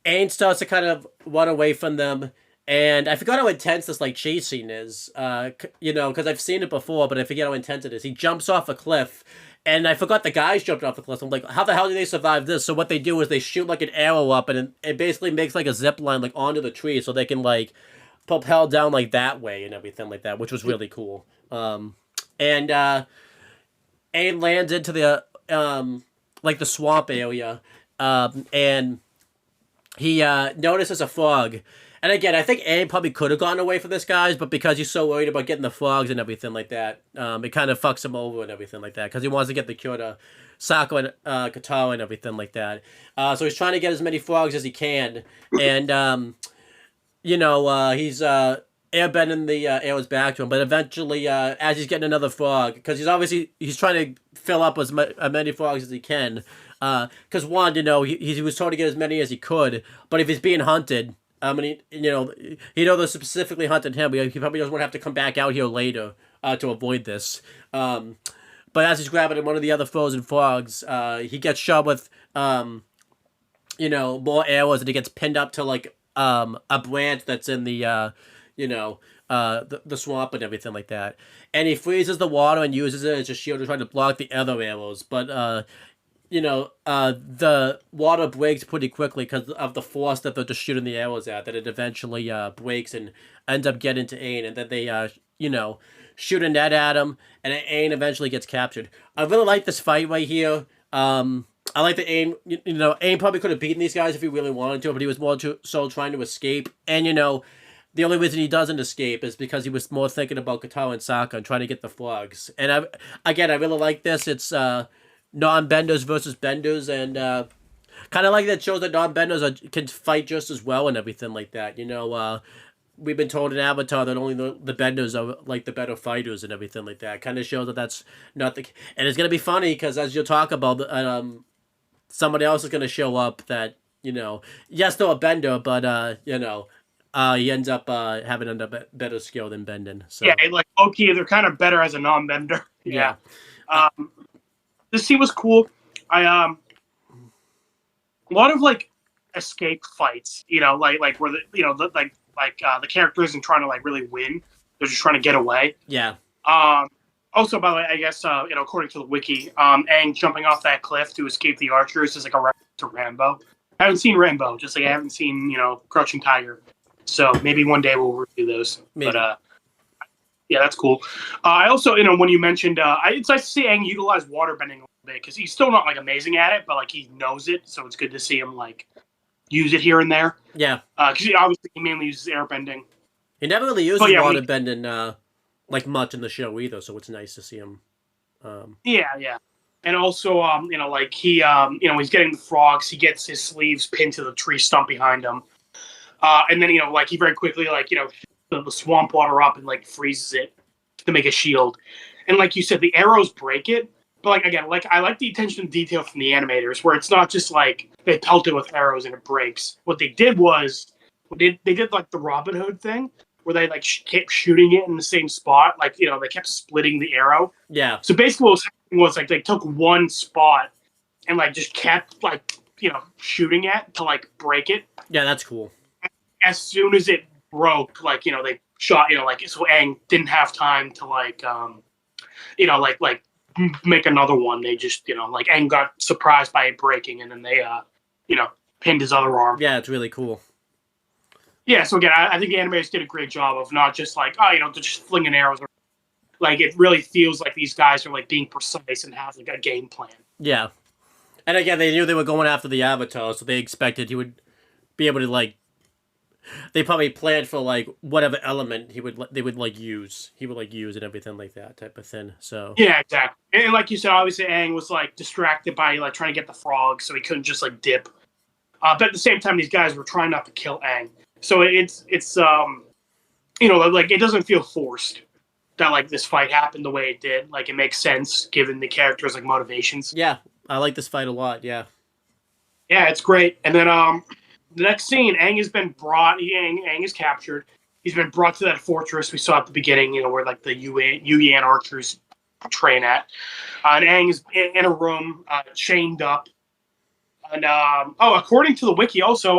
B: Aang starts to kind of run away from them. And I forgot how intense this chase scene is, because I've seen it before, but I forget how intense it is. He jumps off a cliff, and I forgot the guys jumped off the cliff. I'm like, how the hell did they survive this? So what they do is they shoot an arrow up, and it basically makes a zip line onto the tree, so they can propel down that way and everything like that, which was really cool. And Aang lands into the the swamp area. and he notices a frog. And again, I think Aang probably could have gotten away from this, guys, but because he's so worried about getting the frogs and everything like that, it kind of fucks him over and everything like that, because he wants to get the cure to Sokka and Katara and everything like that. So he's trying to get as many frogs as he can, and, he's airbending the arrows back to him, but eventually, as he's getting another frog, because he's trying to fill up as many frogs as he can, because one, he was trying to get as many as he could, but if he's being hunted, he they're specifically hunting him. He probably doesn't want to have to come back out here later to avoid this. But as he's grabbing one of the other frozen frogs, he gets shot with, more arrows, and he gets pinned up to like a branch that's in the the swamp and everything like that. And he freezes the water and uses it as a shield to try to block the other arrows, but the water breaks pretty quickly because of the force that they're just shooting the arrows at, that it eventually breaks and ends up getting to Aang, and then they, shoot a net at him, and Aang eventually gets captured. I really like this fight right here. I like that Aang, Aang probably could have beaten these guys if he really wanted to, but he was more so trying to escape, and, the only reason he doesn't escape is because he was more thinking about Katara and Sokka and trying to get the frogs. And I really like this. It's, non-benders versus benders, and kind of like that shows that non-benders can fight just as well and everything like that. We've been told in Avatar that only the benders are like the better fighters and everything like that. Kind of shows that that's not the... And it's going to be funny because as you'll talk about, somebody else is going to show up that, yes, they're a bender, but, he ends up having a better skill than bending. So.
C: Yeah, like, okay, they're kind of better as a non-bender.
B: Yeah.
C: This scene was cool. A lot of like escape fights, like where the character isn't trying to like really win; they're just trying to get away.
B: Yeah.
C: Also, by the way, I guess according to the wiki, Aang jumping off that cliff to escape the archers is like a reference to Rambo. I haven't seen Rambo, just like I haven't seen Crouching Tiger. So maybe one day we'll review those.
B: Maybe.
C: But yeah, that's cool. I also, when you mentioned, it's nice to see Aang utilize waterbending a little bit because he's still not like amazing at it, but like he knows it, so it's good to see him like use it here and there.
B: Yeah.
C: Because he mainly uses airbending.
B: He never really uses waterbending like much in the show either, so it's nice to see him.
C: Yeah. And also, like he, he's getting the frogs. He gets his sleeves pinned to the tree stump behind him, and then like he very quickly the swamp water up and like freezes it to make a shield. And like you said, the arrows break it. But like again, like I like the attention to detail from the animators where it's not just like they pelt it with arrows and it breaks. What they did was they did like the Robin Hood thing where they like kept shooting it in the same spot. Like, they kept splitting the arrow.
B: Yeah.
C: So basically what was happening was like they took one spot and like just kept like, shooting it to like break it.
B: Yeah, that's cool.
C: As soon as it broke, like, they shot, so Aang didn't have time to like make another one. They just, like Aang got surprised by it breaking and then they, pinned his other arm.
B: Yeah, it's really cool.
C: Yeah, so again, I think the animators did a great job of not just like, they're just flinging arrows. Like, it really feels like these guys are like being precise and have like a game plan.
B: Yeah. And again, they knew they were going after the Avatar, so they expected he would be able to like... They probably planned for like whatever element he would use and everything like that type of thing. So
C: yeah, exactly. And like you said, obviously Aang was like distracted by like trying to get the frog, so he couldn't just like dip. But at the same time, these guys were trying not to kill Aang, so it's like it doesn't feel forced that like this fight happened the way it did. Like it makes sense given the characters' like motivations.
B: Yeah, I like this fight a lot. Yeah,
C: it's great. And then the next scene, Aang has been brought. Aang is captured. He's been brought to that fortress we saw at the beginning, where like the Yuyan archers train at. And Aang is in a room, chained up. And according to the wiki, also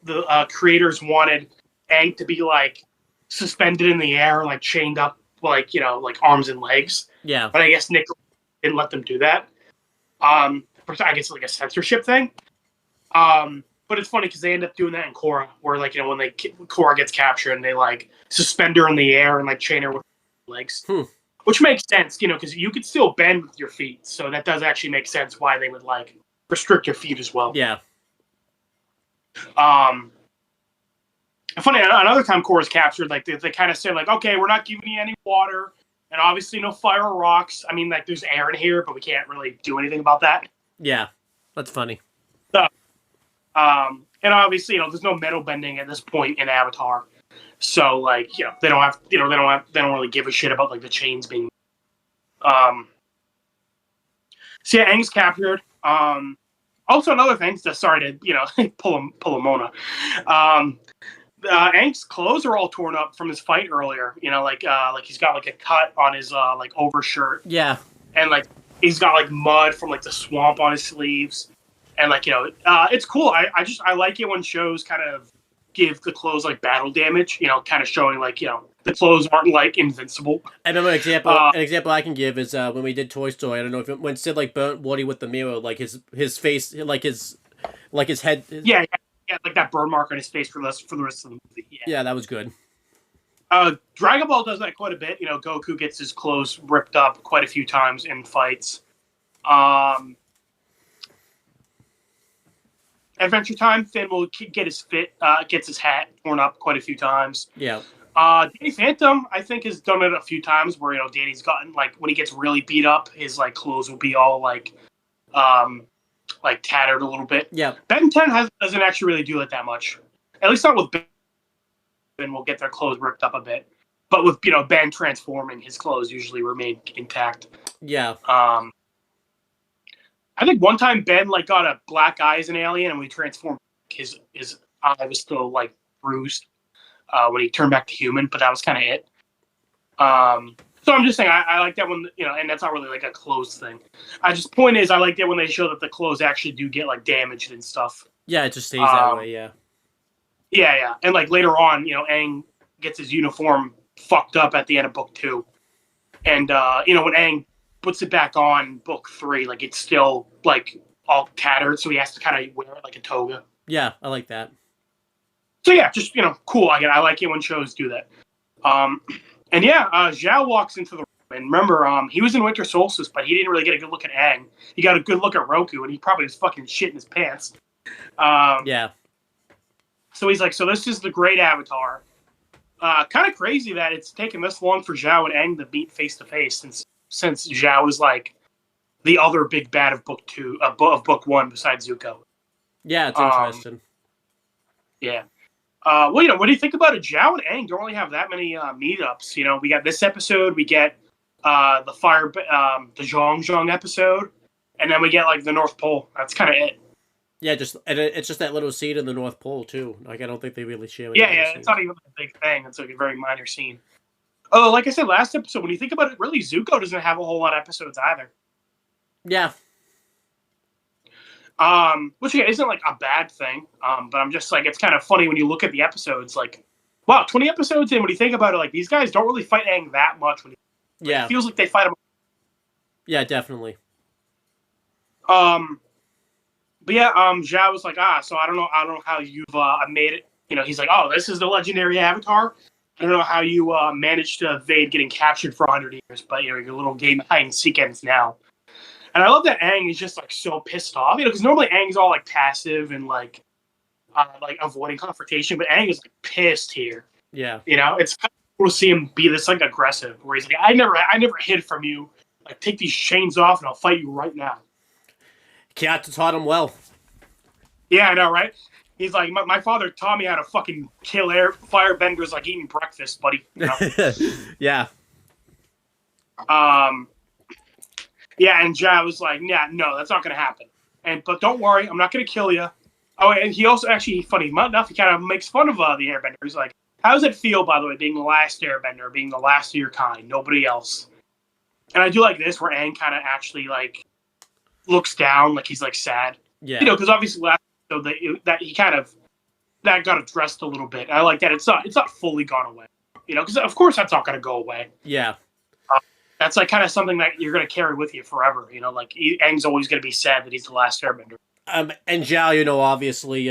C: the creators wanted Aang to be like suspended in the air, like chained up, like like arms and legs.
B: Yeah.
C: But I guess Nick didn't let them do that. I guess like a censorship thing. But it's funny because they end up doing that in Korra, where like when Korra gets captured and they like suspend her in the air and like chain her with legs, which makes sense, because you could still bend with your feet, so that does actually make sense why they would like restrict your feet as well.
B: Yeah.
C: Funny, another time Korra is captured, like they kind of say, like, okay, we're not giving you any water, and obviously no fire or rocks. I mean, like, there's air in here, but we can't really do anything about that.
B: Yeah, that's funny.
C: So, and obviously, there's no metal bending at this point in Avatar, so like, they don't really give a shit about like the chains being. So yeah, Aang's captured. Also another thing, sorry to pull a Mona. Aang's clothes are all torn up from his fight earlier. Like he's got like a cut on his like overshirt.
B: Yeah.
C: And like he's got like mud from like the swamp on his sleeves. And like it's cool. I like it when shows kind of give the clothes like battle damage. Kind of showing like the clothes aren't like invincible.
B: I remember an example I can give is when we did Toy Story. I don't know if when Sid like burnt Woody with the mirror, like his face, like his head.
C: Yeah, like that burn mark on his face for the rest of the movie.
B: Yeah, that was good.
C: Dragon Ball does that quite a bit. Goku gets his clothes ripped up quite a few times in fights. Adventure Time, Finn will gets his hat torn up quite a few times.
B: Yeah.
C: Danny Phantom, I think, has done it a few times where Danny's gotten like when he gets really beat up, his like clothes will be all like tattered a little bit.
B: Yeah.
C: Ben 10 doesn't actually really do it that much. At least not with Ben. Ben will get their clothes ripped up a bit, but with Ben transforming, his clothes usually remain intact.
B: Yeah.
C: I think one time Ben like got a black eye as an alien, and when he transformed, his eye was still like bruised when he turned back to human, but that was kind of it. So I'm just saying I like that one, and that's not really like a clothes thing. Point is I like that when they show that the clothes actually do get like damaged and stuff.
B: Yeah, it just stays that way. Yeah.
C: Yeah, and like later on, Aang gets his uniform fucked up at the end of book 2, and when Aang puts it back on book 3, like it's still like all tattered, so he has to kind of wear it like a toga.
B: Yeah, I like that.
C: So yeah, just cool. I like it when shows do that. And yeah, Zhao walks into the room, and remember, he was in Winter Solstice, but he didn't really get a good look at Aang. He got a good look at Roku, and he probably was fucking shitting his pants.
B: Yeah.
C: So he's like, so this is the great Avatar. Kind of crazy that it's taken this long for Zhao and Aang to meet face to face, since Zhao is like the other big bad of book 2, of book 1 besides Zuko.
B: Yeah, it's interesting.
C: Yeah. Well, what do you think about it? Zhao and Aang don't really have that many meetups. We got this episode, we get the the Zhong episode, and then we get like the North Pole. That's kind of it.
B: Yeah, it's just that little scene in the North Pole too. Like I don't think they really share.
C: Yeah, it's not even a big thing. It's like a very minor scene. Oh, like I said last episode, when you think about it, really Zuko doesn't have a whole lot of episodes either.
B: Yeah.
C: Which isn't like a bad thing. But I'm just like, it's kind of funny when you look at the episodes. Like, wow, 20 episodes in. When you think about it, like these guys don't really fight Aang that much.
B: Yeah.
C: It feels like they fight him.
B: Yeah, definitely.
C: But yeah, Zhao was like, so I don't know how you've made it. He's like, oh, this is the legendary Avatar. I don't know how you managed to evade getting captured for 100 years, but your little game hide and seek ends now. And I love that Aang is just like so pissed off, because normally Aang's all like passive and like avoiding confrontation, but Aang is like pissed here.
B: Yeah.
C: It's kind of cool to see him be this like aggressive, where he's like, I never hid from you. Like, take these chains off and I'll fight you right now.
B: Kyatt taught him well.
C: Yeah, I know, right? He's like, my father taught me how to fucking kill firebenders like eating breakfast, buddy.
B: Yeah.
C: Yeah, and Zhao was like, yeah, no, that's not going to happen. But don't worry, I'm not going to kill you. Oh, and he also, actually, funny enough, he kind of makes fun of the Airbender. He's like, how does it feel, by the way, being the last Airbender, being the last of your kind, nobody else? And I do like this, where Aang kind of actually, like, looks down, like he's, like, sad.
B: Yeah.
C: Because obviously last episode, that he kind of, that got addressed a little bit. I like that it's not fully gone away. Because of course that's not going to go away.
B: Yeah.
C: That's like kind of something that you're going to carry with you forever. Like Aang's always going to be sad that he's the last Airbender.
B: And Zhao, obviously,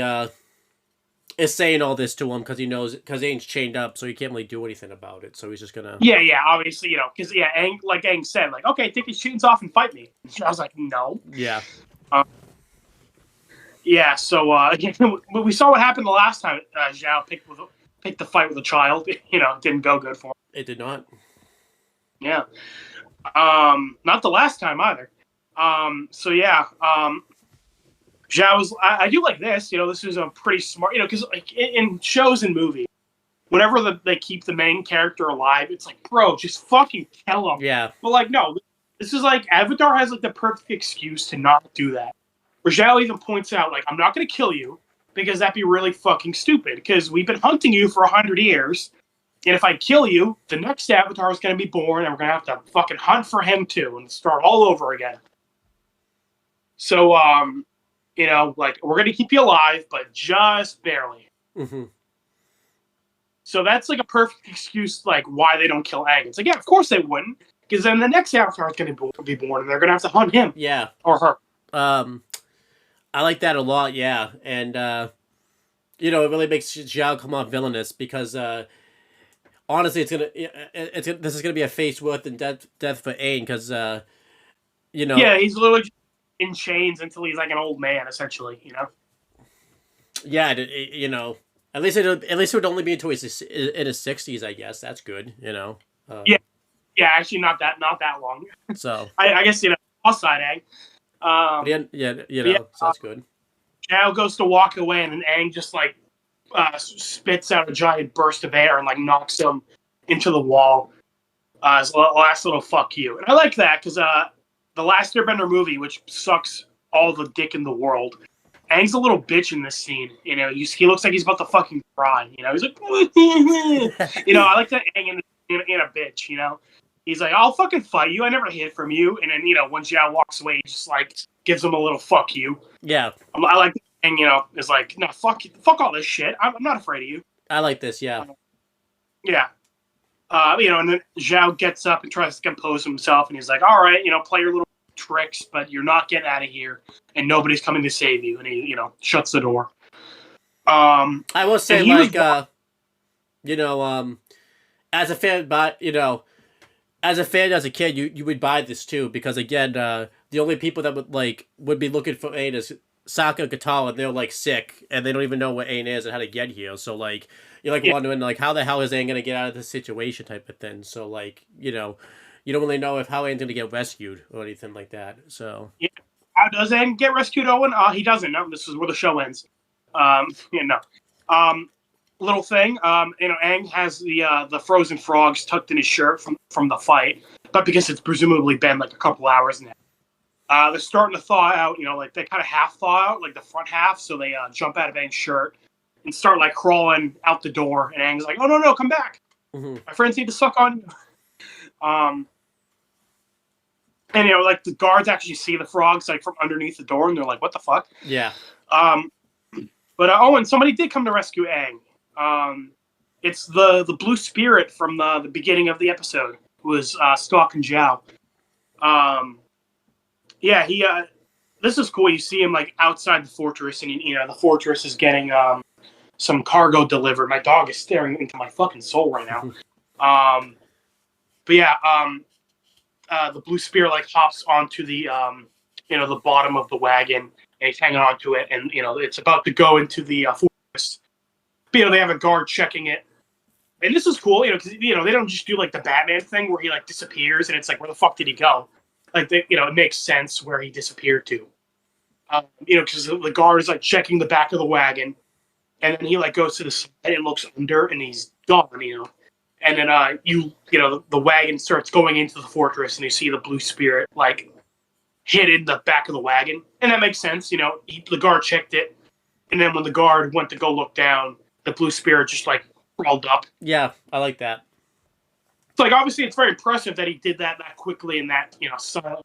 B: is saying all this to him because he knows, because Aang's chained up, so he can't really do anything about it. So he's just gonna.
C: Yeah, obviously, because Aang, like Aang said, like, okay, take his chains off and fight me. I was like, no.
B: Yeah.
C: Yeah, so we saw what happened the last time Zhao picked the fight with a child. You know, it didn't go good for him.
B: It did not.
C: Yeah. Not the last time either. So yeah, Zhao's. I do like this. You know, this is a pretty smart. You know, because like in shows and movies, whenever they keep the main character alive, it's like, bro, just fucking kill him.
B: Yeah.
C: But like, no, this is like Avatar has like the perfect excuse to not do that. Where Zhao even points out, like, I'm not going to kill you because that'd be really fucking stupid. Because we've been hunting you for 100 years. And if I kill you, the next Avatar is going to be born, and we're going to have to fucking hunt for him too, and start all over again. So, you know, like, we're going to keep you alive, but just barely.
B: Mm-hmm.
C: So that's like a perfect excuse, like, why they don't kill Aang. It's like, yeah, of course they wouldn't, because then the next Avatar is going to be born, and they're going to have to hunt him.
B: Yeah.
C: Or her.
B: I like that a lot, yeah. And, you know, it really makes Zhao come off villainous because, honestly, this is gonna be a face worth in death for Aang because you know.
C: Yeah, he's literally in chains until he's like an old man, essentially. You know.
B: Yeah, you know, at least it would only be until he's in his 60s, I guess. That's good, you know.
C: Yeah, actually, not that long.
B: So
C: I guess you know, outside Aang.
B: You know, so that's good.
C: Zhao goes to walk away, and then Aang just like spits out a giant burst of air and like knocks him into the wall. His last little fuck you. And I like that because the last Airbender movie, which sucks all the dick in the world, Aang's a little bitch in this scene. You know, he looks like he's about to fucking cry. You know, he's like, you know, I like that Aang in a bitch. You know, he's like, I'll fucking fight you. I never hid from you. And then you know, when Zhao walks away, he just like gives him a little fuck you.
B: Yeah,
C: I like. And, you know, is like, no, fuck all this shit. I'm not afraid of you.
B: I like this, yeah.
C: Yeah. You know, and then Zhao gets up and tries to compose himself, and he's like, all right, you know, play your little tricks, but you're not getting out of here, and nobody's coming to save you. And he, you know, shuts the door.
B: I will say, like, you know, as a fan, but, you know, as a fan, as a kid, you would buy this, too, because, again, the only people that would be looking for Aang is Sokka and Katara, they're like sick and they don't even know what Aang is and how to get here. So like you're like wondering like how the hell is Aang gonna get out of this situation type of thing. So like, you know, you don't really know if how Aang's gonna get rescued or anything like that. So
C: yeah. How does Aang get rescued, Owen? He doesn't. No, this is where the show ends. You know. Little thing. You know, Aang has the frozen frogs tucked in his shirt from the fight, but because it's presumably been like a couple hours now. They're starting to thaw out, you know, like they kind of half thaw out, like the front half. So they jump out of Aang's shirt and start like crawling out the door. And Aang's like, oh, no, come back.
B: Mm-hmm.
C: My friends need to suck on you. And, you know, like the guards actually see the frogs like from underneath the door and they're like, what the fuck?
B: Yeah.
C: But Owen, somebody did come to rescue Aang. It's the blue spirit from the beginning of the episode who was stalking Zhao. Yeah, he. This is cool. You see him like outside the fortress, and you know the fortress is getting some cargo delivered. My dog is staring into my fucking soul right now. But yeah, the blue spear like hops onto the you know the bottom of the wagon, and he's hanging onto it, and you know it's about to go into the fortress. But, you know they have a guard checking it, and this is cool. You know because you know they don't just do like the Batman thing where he like disappears, and it's like where the fuck did he go? Like, you know, it makes sense where he disappeared to. You know, because the guard is, like, checking the back of the wagon. And then he, like, goes to the side and looks under, and he's gone, you know. And then, you know, the wagon starts going into the fortress, and you see the blue spirit, like, hit in the back of the wagon. And that makes sense, you know. The guard checked it. And then when the guard went to go look down, the blue spirit just, like, crawled up.
B: Yeah, I like that.
C: Like, obviously, it's very impressive that he did that quickly and that, you know, silent.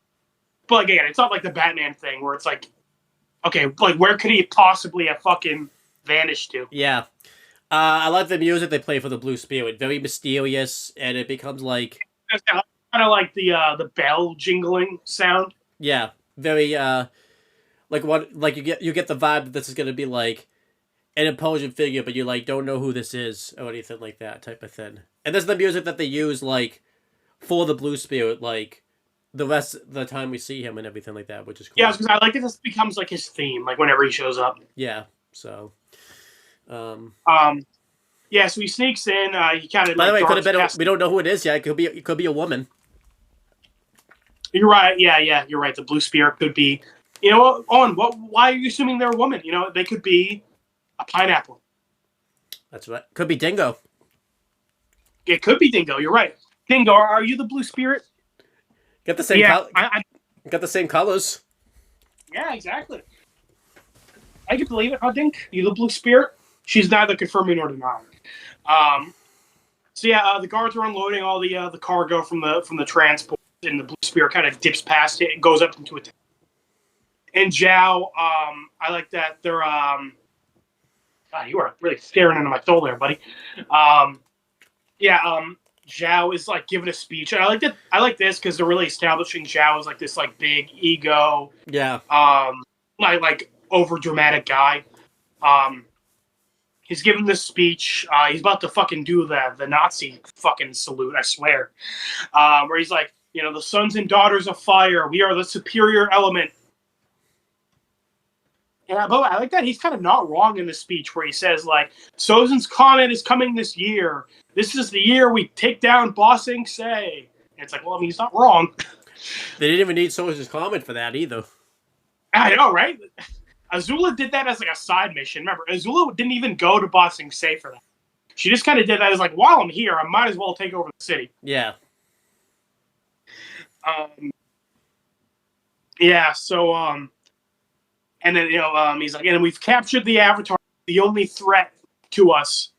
C: But, again, it's not like the Batman thing where it's like, okay, like, where could he possibly have fucking vanished to?
B: Yeah. I like the music they play for the Blue Spirit. Very mysterious, and it becomes like...
C: It's kind of like the bell jingling sound.
B: Yeah. Very, like, you get the vibe that this is going to be, like, an imposing figure, but you, like, don't know who this is or anything like that type of thing. And this is the music that they use, like, for the Blue Spirit, like, the rest of the time we see him and everything like that, which is cool.
C: Yeah, because I like that this becomes like his theme, like whenever he shows up.
B: Yeah. So.
C: Yeah, so he sneaks in. He kind of.
B: By the way,
C: could have been.
B: We don't know who it is yet. It could be a woman.
C: You're right. Yeah, you're right. The blue spirit could be. You know, Owen. Why are you assuming they're a woman? You know, they could be a pineapple.
B: That's right. Could be Dingo.
C: It could be Dingo. You're right. Dingo, are you the blue spirit?
B: Got the same.
C: Yeah,
B: got the same colors.
C: Yeah, exactly. I can believe it, huh, Dink? You the blue spirit? She's neither confirming nor denying. So yeah, the guards are unloading all the cargo from the transport, and the blue spirit kind of dips past it and goes up into a tank. And Zhao, I like that they're God, you are really staring into my soul there, buddy. Zhao is like giving a speech, and I like that. I like this because they're really establishing Zhao as like this like big ego, like over dramatic guy. He's giving this speech. He's about to fucking do the Nazi fucking salute, I swear. Where he's like, you know, the sons and daughters of fire, we are the superior element. Yeah, but I like that he's kind of not wrong in the speech where he says, like, Sozin's Comet is coming this year. This is the year we take down Ba Sing Se. And it's like, well, I mean, he's not wrong.
B: They didn't even need Sozin's Comet for that either.
C: I know, right? Azula did that as like a side mission. Remember, Azula didn't even go to Ba Sing Se for that. She just kind of did that as like, while I'm here, I might as well take over the city.
B: Yeah.
C: And then, you know, he's like, and we've captured the Avatar, the only threat to us.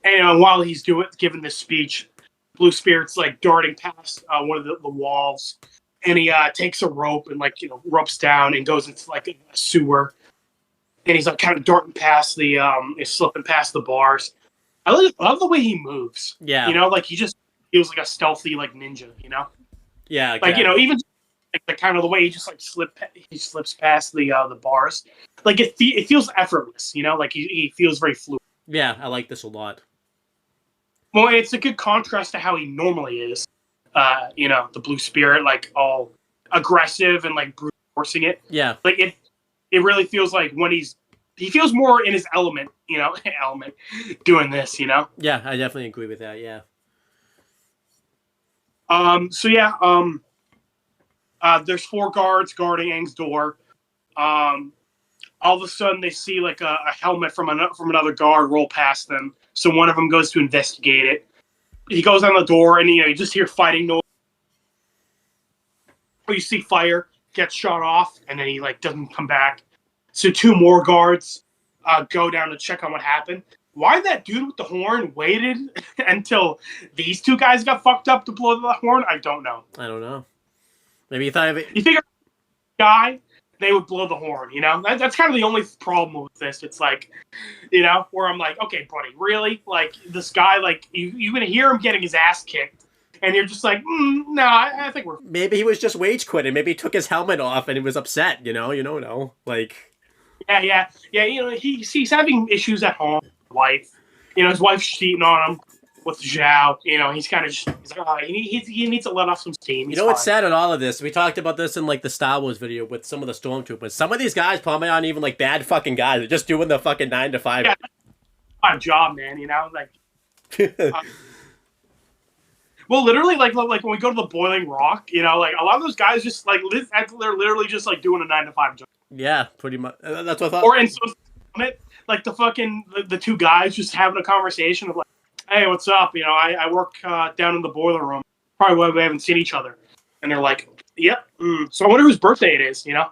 C: And while he's giving this speech, Blue Spirit's like darting past one of the walls, and he takes a rope and like, you know, ropes down and goes into like a sewer, and he's like kind of darting past is slipping past the bars. I love the way he moves.
B: Yeah,
C: you know, like he was like a stealthy like ninja. You know.
B: Yeah,
C: like you know, even like kind of the way he just like slips past the bars, like it feels effortless. You know, like he feels very fluid.
B: Yeah, I like this a lot.
C: Well, it's a good contrast to how he normally is. You know, the Blue Spirit, like all aggressive and like brute forcing it.
B: Yeah,
C: like it really feels like when he feels more in his element. You know, doing this. You know.
B: Yeah, I definitely agree with that. Yeah.
C: So yeah. There's 4 guards guarding Aang's door. All of a sudden, they see like a helmet from another guard roll past them. So one of them goes to investigate it. He goes on the door, and you just hear fighting noise. Or you see fire gets shot off, and then he like doesn't come back. So 2 more guards go down to check on what happened. Why that dude with the horn waited until these 2 guys got fucked up to blow the horn? I don't know.
B: Maybe you thought of it.
C: You think a guy, they would blow the horn, you know? That's kind of the only problem with this. It's like, you know, where I'm like, okay, buddy, really? Like, this guy, like, you're going to hear him getting his ass kicked, and you're just like, no, I think we're...
B: Maybe he was just rage quitting. Maybe he took his helmet off and he was upset, you know? You don't know. Like...
C: Yeah, you know, he's having issues at home with his wife. You know, his wife's cheating on him with Zhao. You know, he's kind of just... He's like, oh, he needs to let off some steam.
B: You know what's sad in all of this? We talked about this in, like, the Star Wars video with some of the Stormtroopers. Some of these guys probably aren't even, like, bad fucking guys. They're just doing the fucking 9 to 5.
C: Yeah, my job, man, you know? Like... well, literally, like when we go to the Boiling Rock, you know, like, a lot of those guys just, like, they're literally just, like, doing a 9 to 5 job.
B: Yeah, pretty much. That's what I thought.
C: Or in Summit, like, the 2 guys just having a conversation of, like, hey, what's up? You know, I work down in the boiler room. Probably why we haven't seen each other. And they're like, yep. So I wonder whose birthday it is, you know?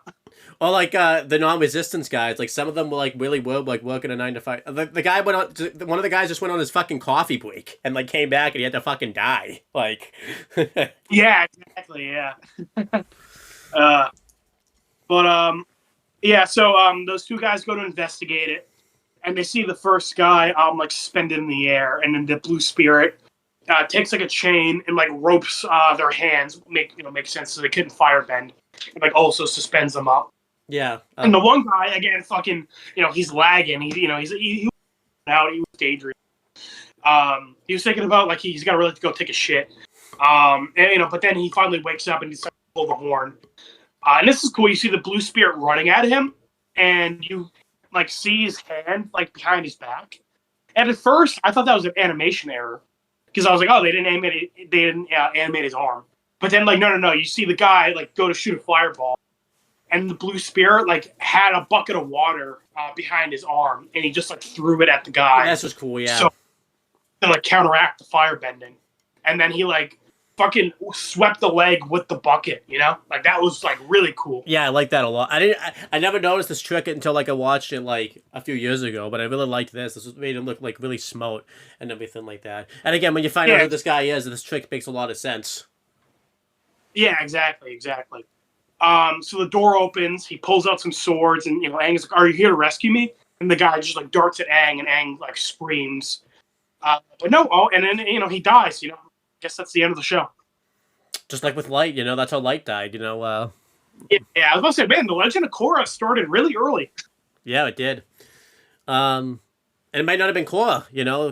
B: Or like the non-resistance guys. Like some of them were like really were like working a 9 to 5. The guy went on. One of the guys just went on his fucking coffee break and like came back and he had to fucking die. Like.
C: Yeah, exactly. Yeah. Yeah. So those 2 guys go to investigate it. And they see the first guy like suspended in the air, and then the Blue Spirit takes like a chain and like ropes their hands, make sense, so they couldn't firebend, and like also suspends them up.
B: Yeah.
C: And the one guy again, fucking, you know, he's lagging. He was out. He was daydreaming. He was thinking about like he's got to really go take a shit. And but then he finally wakes up and he starts to pull the horn. And this is cool. You see the blue spirit running at him, and you like see his hand like behind his back. And at first, I thought that was an animation error because I was like, "Oh, they didn't animate his arm." But then, like, no. You see the guy like go to shoot a fireball, and the blue spirit like had a bucket of water behind his arm, and he just like threw it at the guy.
B: That's just cool, yeah.
C: So to like counteract the fire bending, and then he like fucking swept the leg with the bucket. Like that was like really cool.
B: Yeah, I like that a lot. I never noticed this trick until like I watched it like a few years ago, but I really liked this. This made him look like really smart and everything like that. And again, when you find out who this guy is, this trick makes a lot of sense.
C: Yeah, exactly. So the door opens. He pulls out some swords, and Aang's like, "Are you here to rescue me?" And the guy just like darts at Aang, and Aang like screams. But no, and then he dies. I guess that's the end of the show.
B: Just like with Light, that's how Light died.
C: Yeah, I was about to say, man, the Legend of Korra started really early.
B: Yeah, it did. And it might not have been Korra.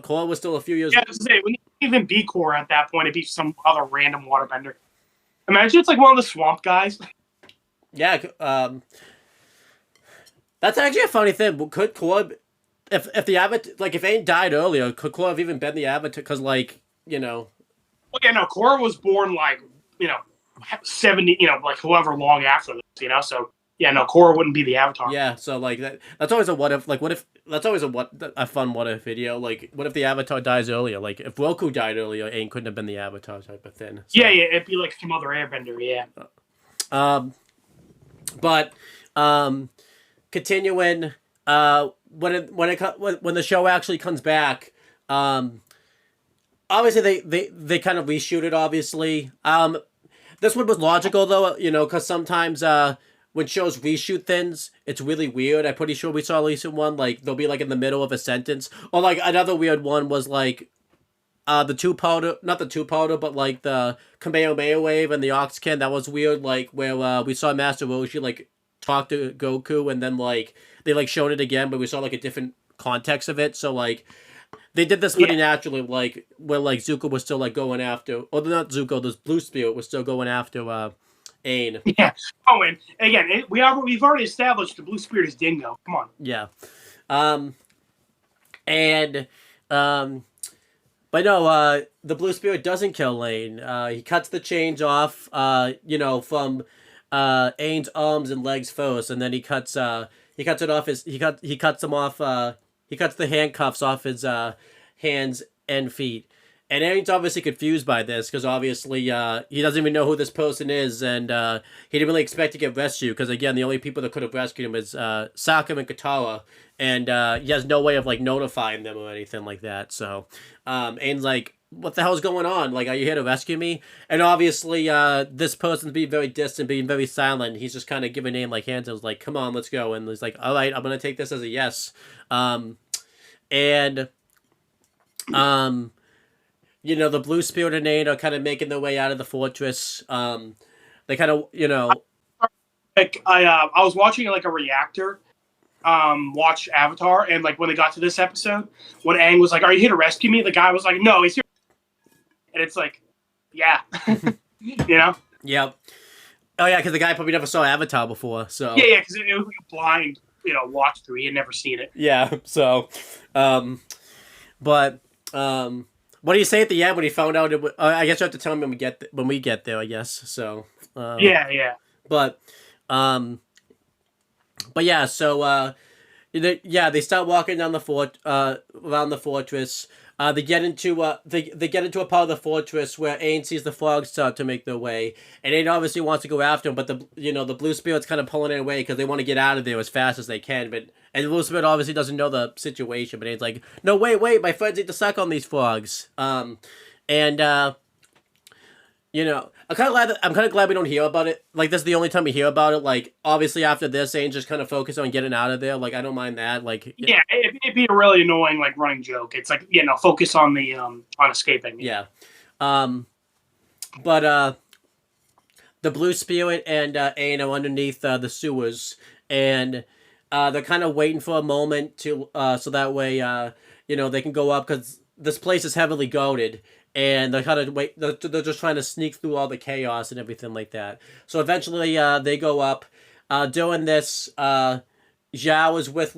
B: Korra was still a few years.
C: Yeah, I was gonna say, it wouldn't even be Korra at that point. It'd be some other random waterbender. Imagine it's like one of the swamp guys.
B: Yeah, that's actually a funny thing. Could Korra, if the Avatar, like if Aang died earlier, could Korra have even been the Avatar? Because
C: Well, yeah, no, Korra was born like 70, like however long after this, So yeah, no, Korra wouldn't be the Avatar.
B: Yeah, so like that's always a what if. Like what if that's always a fun what if video. Like what if the Avatar dies earlier? Like if Roku died earlier, Aang couldn't have been the Avatar type of thing. So.
C: Yeah, it'd be like some other Airbender. Yeah.
B: But continuing when the show actually comes back, obviously they kind of reshoot it. Obviously, this one was logical though, because sometimes when shows reshoot things, it's really weird. I'm pretty sure we saw a recent one like they'll be like in the middle of a sentence, or like another weird one was like the two-powder, not the two-powder, but like the Kamehameha wave and the Oxkin. That was weird, like where we saw Master Roshi like talk to Goku, and then like they like showed it again, but we saw like a different context of it. So like they did this pretty naturally, like where like Zuko was still like going after, or not Zuko, this Blue Spirit was still going after Aang.
C: Yeah. Oh, and again, we've already established the Blue Spirit is Dingo. Come on.
B: Yeah. But no, the Blue Spirit doesn't kill Lane. He cuts the chains off, from Aang's arms and legs first, and then he cuts it off he cuts them off. He cuts the handcuffs off his hands and feet. And Aang's obviously confused by this because obviously he doesn't even know who this person is, and he didn't really expect to get rescued because again the only people that could have rescued him is Sokka and Katara, and he has no way of like notifying them or anything like that. So Aang's like, "What the hell's going on? Like, are you here to rescue me?" And obviously this person's being very distant, being very silent. He's just kind of giving Aang like hands. I was like, "Come on, let's go." And he's like, "All right, I'm gonna take this as a yes." The Blue Spirit and Aang are kind of making their way out of the fortress. They kind of,
C: Like I was watching like a reactor, watch Avatar, and like when they got to this episode, when Aang was like, "Are you here to rescue me?" The guy was like, "No, he's here," and it's like, yeah,
B: Yep. Oh yeah, because the guy probably never saw Avatar before, so.
C: Yeah, because it was like a blind, watch through. He had never seen it.
B: Yeah. So, but what do you say at the end when he found out? I guess you have to tell him when we get there. I guess so.
C: Yeah.
B: But yeah. So they start walking down the around the fortress. They get into a part of the fortress where Aang sees the frogs start to make their way, and Aang obviously wants to go after him, but the Blue Spirit's kind of pulling it away because they want to get out of there as fast as they can. And the Blue Spirit obviously doesn't know the situation, but Aang's like, "No, wait, my friends need to suck on these frogs." I'm kind of glad we don't hear about it. Like, this is the only time we hear about it. Like, obviously after this, Aang just kind of focused on getting out of there. Like, I don't mind that. Like,
C: yeah, it'd be a really annoying like running joke. It's like focus on the on escaping.
B: Yeah, but the Blue Spirit and Aang are underneath the sewers, and they're kind of waiting for a moment to so that way they can go up because this place is heavily guarded, and they're kind of they're just trying to sneak through all the chaos and everything like that. So eventually, they go up. Doing this, Zhao is with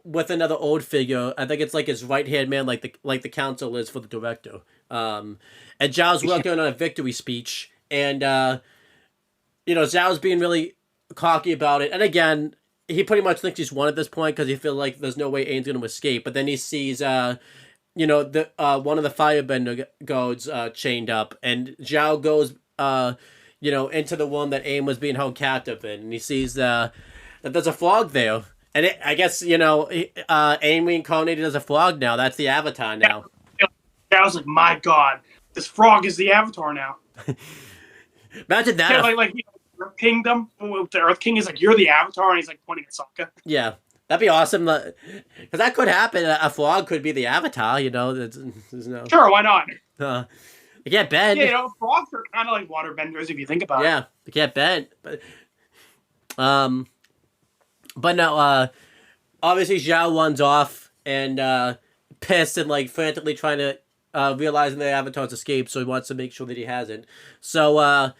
B: with another old figure. I think it's like his right hand man, like the council is for the director. And Zhao's working on a victory speech, and Zhao's being really cocky about it. And again, he pretty much thinks he's won at this point because he feels like there's no way Ain's gonna escape. But then he sees one of the firebender guards chained up, and Zhao goes into the one that Aim was being held captive in, and he sees that there's a frog there. And I guess, Aim reincarnated as a frog now. That's the avatar now.
C: I was like, my God, this frog is the avatar now.
B: Imagine that.
C: Yeah, like Earth Kingdom. The Earth King is like, you're the avatar, and he's like pointing at Sokka.
B: Yeah, that'd be awesome. Because that could happen. A frog could be the avatar, there's no...
C: Sure, why not?
B: They can't bend.
C: Yeah, frogs are kind of like water benders if you think about it.
B: Yeah, they can't bend. But no, obviously Zhao runs off and pissed and like frantically trying to realizing the avatar's escaped, so he wants to make sure that he hasn't. So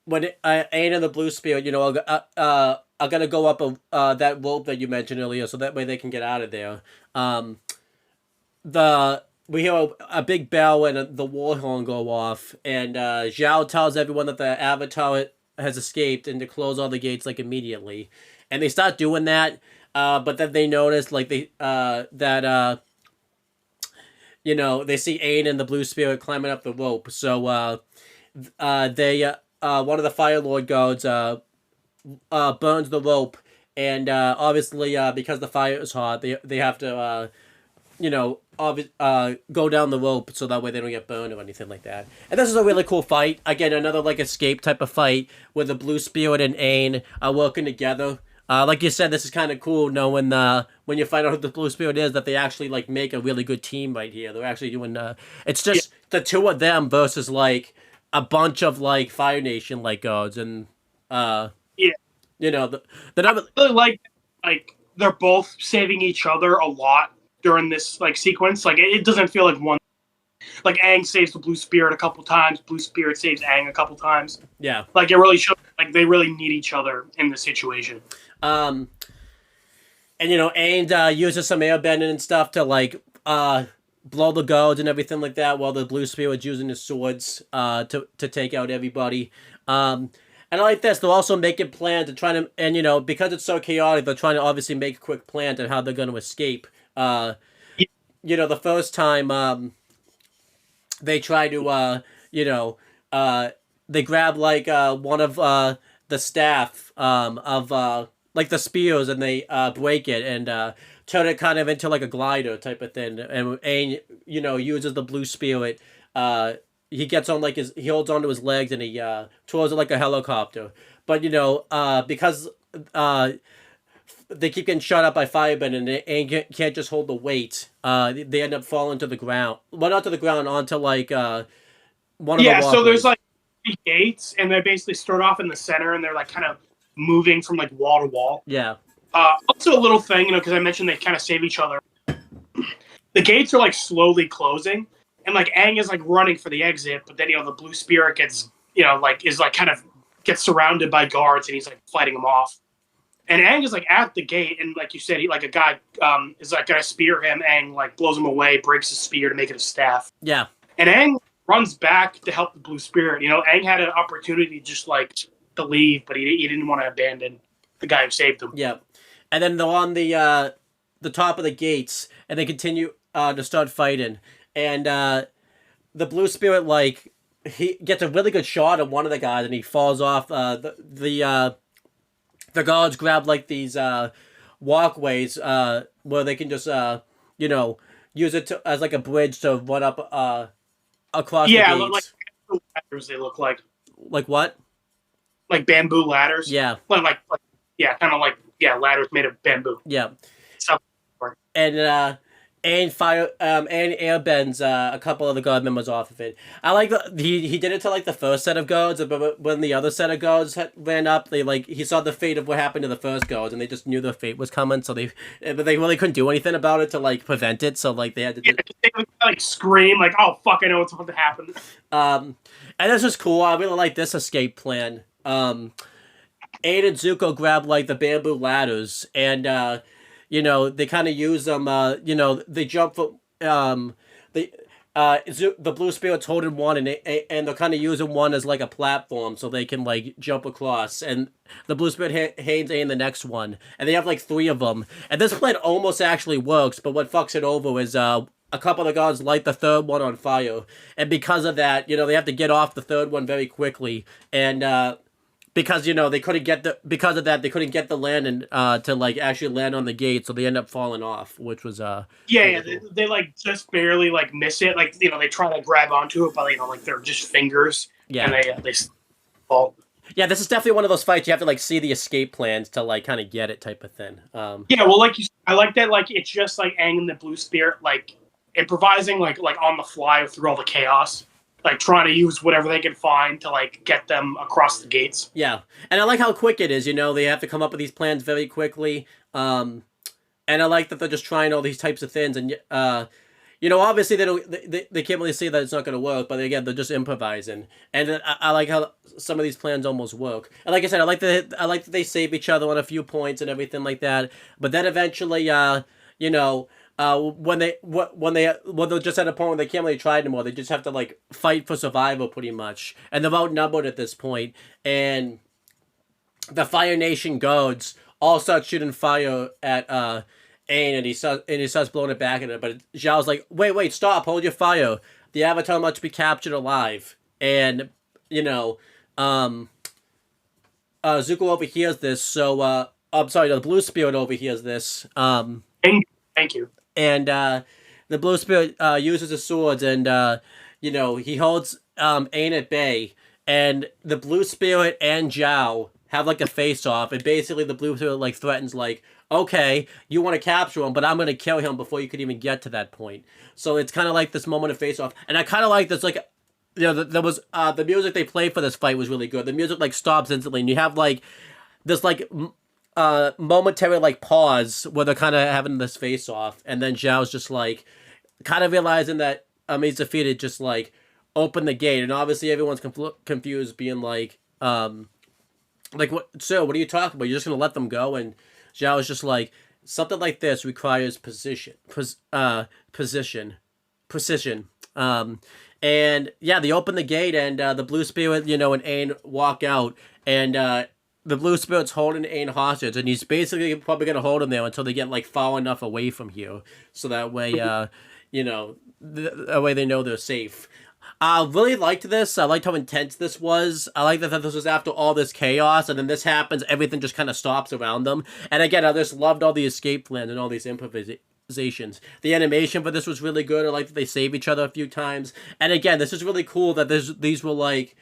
B: when Aang and the Blue Spirit, are gonna go up that rope that you mentioned earlier, so that way they can get out of there. We hear a big bell and the war horn go off, and Zhao tells everyone that the avatar has escaped and to close all the gates like immediately. And they start doing that, but then they notice like they see Aang and the Blue Spirit climbing up the rope. So they one of the Fire Lord guards burns the rope, and obviously because the fire is hot, they have to go down the rope so that way they don't get burned or anything like that. And this is a really cool fight. Again, another like escape type of fight where the Blue Spirit and Aang are working together. Like you said, this is kind of cool knowing when you find out who the Blue Spirit is that they actually like make a really good team right here. They're actually doing it's just the two of them versus like a bunch of like Fire Nation like guards and the number.
C: I really like they're both saving each other a lot during this like sequence. Like it doesn't feel like one. Like Aang saves the Blue Spirit a couple times. Blue Spirit saves Aang a couple times.
B: Yeah,
C: like it really shows like they really need each other in this situation.
B: And Aang uses some airbending and stuff to like blow the guards and everything like that, while the Blue Spirit's using his swords to take out everybody. And I like this. They're also making plans to try to, and because it's so chaotic, they're trying to obviously make a quick plan on how they're going to escape. The first time they try to they grab like one of the staff of like the spears, and they break it and turn it kind of into like a glider type of thing. And Aang, uses the Blue Spirit. He gets on he holds onto his legs and he twirls it like a helicopter. But because they keep getting shot up by Firebender and Aang can't just hold the weight, they end up falling to the ground. Well, not to the ground, onto like one of the walkways.
C: Yeah, so there's like gates, and they basically start off in the center, and they're like kind of moving from like wall to wall.
B: Yeah.
C: Also a little thing, because I mentioned they kind of save each other. The gates are like slowly closing, and like Aang is like running for the exit, but then the Blue Spirit gets gets surrounded by guards, and he's like fighting them off. And Aang is like at the gate, and like you said, he like a guy is like gonna spear him. Aang like blows him away, breaks his spear to make it a staff.
B: Yeah. And
C: Aang runs back to help the Blue Spirit. Aang had an opportunity just like to leave, but he didn't want to abandon the guy who saved him.
B: Yeah. And then they're on the top of the gates, and they continue to start fighting. And the Blue Spirit he gets a really good shot of one of the guys, and he falls off. The guards grab like these walkways where they can just use it as like a bridge to run up across the gates.
C: Yeah, like ladders. They look like.
B: Like what?
C: Like bamboo ladders.
B: Yeah.
C: Like ladders made of bamboo.
B: Yeah.
C: So,
B: and and airbends a couple of the guard members off of it. I like he did it to like the first set of guards, but when the other set of guards ran up, he saw the fate of what happened to the first guards, and they just knew the fate was coming, so but they really couldn't do anything about it to like prevent it, so like they had to
C: they would like scream like, "Oh fuck, I know what's about to happen."
B: And this is cool. I really like this escape plan. Ain and Zuko grab like the bamboo ladders, and they kind of use them. They jump for the blue spirits holding one, and they're kind of using one as like a platform so they can like jump across. And the blue spirit hands Ain the next one, and they have like 3 of them. And this plan almost actually works, but what fucks it over is a couple of the guards light the third one on fire, and because of that, they have to get off the third one very quickly, and because they couldn't get they couldn't get the landing to like actually land on the gate, so they end up falling off, which was
C: cool. They like just barely like miss it, like they try to grab onto it, but like they're just fingers, and they fall.
B: Yeah, this is definitely one of those fights you have to like see the escape plans to like kind of get it type of thing.
C: Yeah, well, like I like that, like it's just like Aang and the Blue Spirit like improvising like on the fly through all the chaos, like trying to use whatever they can find to like get them across the gates.
B: Yeah, and I like how quick it is. They have to come up with these plans very quickly. And I like that they're just trying all these types of things, and obviously they can't really see that it's not going to work, but again, they're just improvising. And I like how some of these plans almost work. And like I said, I like that they save each other on a few points and everything like that. But then eventually, when they're just at a point where they can't really try anymore, they just have to like fight for survival pretty much, and they're outnumbered at this point, and the Fire Nation guards all start shooting fire at Aang, and he starts blowing it back at it, but Zhao's like, wait, stop, hold your fire, the Avatar must be captured alive. And Zuko overhears this, so I'm sorry, the Blue Spirit overhears this.
C: Thank you.
B: And the Blue Spirit uses his swords, and he holds Ain at bay, and the Blue Spirit and Zhao have like a face off, and basically the Blue Spirit like threatens like, okay, you want to capture him, but I'm gonna kill him before you could even get to that point. So it's kind of like this moment of face off, and I kind of like this like. There was the music they played for this fight was really good. The music like stops instantly, and you have like this like momentary like pause where they're kind of having this face off, and then Zhao's just like kind of realizing that he's defeated, just like open the gate, and obviously everyone's confused, being like what, sir, what are you talking about? You're just gonna let them go? And Zhao's just like, something like this requires precision. And yeah, they open the gate, and the Blue Spirit, and Aang walk out, and the Blue Spirit's holding Aang hostage, and he's basically probably gonna hold him there until they get like far enough away from here, so that way, that way they know they're safe. I really liked this. I liked how intense this was. I like that this was after all this chaos, and then this happens, everything just kind of stops around them. And again, I just loved all the escape plans and all these improvisations. The animation for this was really good. I like that they save each other a few times. And again, this is really cool that these were like,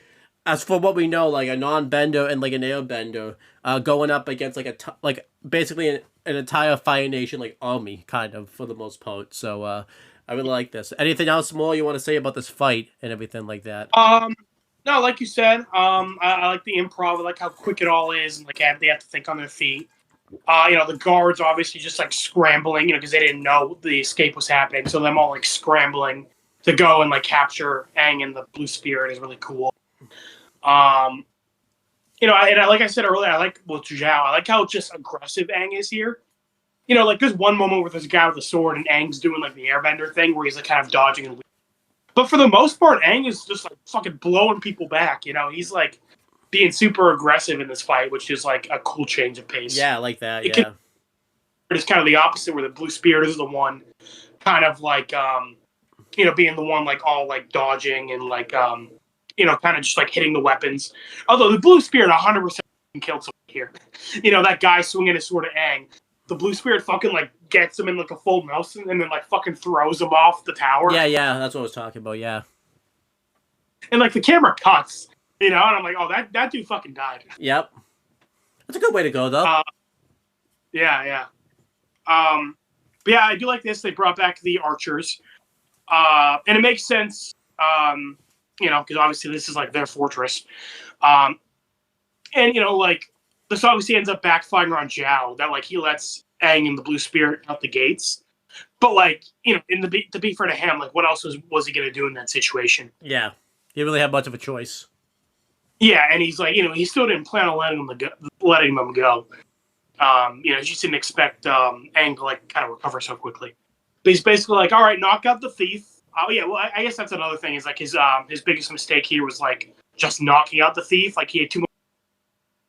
B: as for what we know, like a non-bender and like an airbender going up against like basically an entire Fire Nation like army, kind of, for the most part. So I really like this. Anything else more you want to say about this fight and everything like that?
C: No, like you said, I like the improv. I like how quick it all is, and like they have to think on their feet. The guards obviously just like scrambling, because they didn't know the escape was happening. So them all like scrambling to go and like capture Aang and the Blue Spirit is really cool. And like I said earlier, I like Zhao. I like how just aggressive Aang is here. Like there's one moment where there's a guy with a sword and Aang's doing like the airbender thing where he's like kind of dodging and. But for the most part, Aang is just like fucking blowing people back. He's like being super aggressive in this fight, which is like a cool change of pace.
B: Yeah, I like that.
C: It's kind of the opposite, where the Blue Spirit is the one kind of like, being the one like all like dodging and like, kind of just like hitting the weapons. Although the Blue Spirit 100% killed someone here. That guy swinging his sword at Aang. The Blue Spirit fucking like gets him in like a full Nelson and then like fucking throws him off the tower.
B: Yeah, that's what I was talking about. Yeah,
C: and like the camera cuts, and I'm like, oh, that dude fucking died.
B: Yep, that's a good way to go though.
C: Yeah. But yeah, I do like this. They brought back the archers. And it makes sense, because obviously this is like their fortress. And, like, this obviously ends up backfiring on Zhao, that, like, he lets Aang and the Blue Spirit out the gates. But, like, to be fair to him, like, what else was he going to do in that situation?
B: Yeah. He didn't really have much of a choice.
C: Yeah, and he's like, he still didn't plan on letting them go. He just didn't expect Aang to, like, kind of recover so quickly. But he's basically like, all right, knock out the thief. Oh, yeah, well, I guess that's another thing, is, like, his biggest mistake here was, like, just knocking out the thief. Like, he had too much.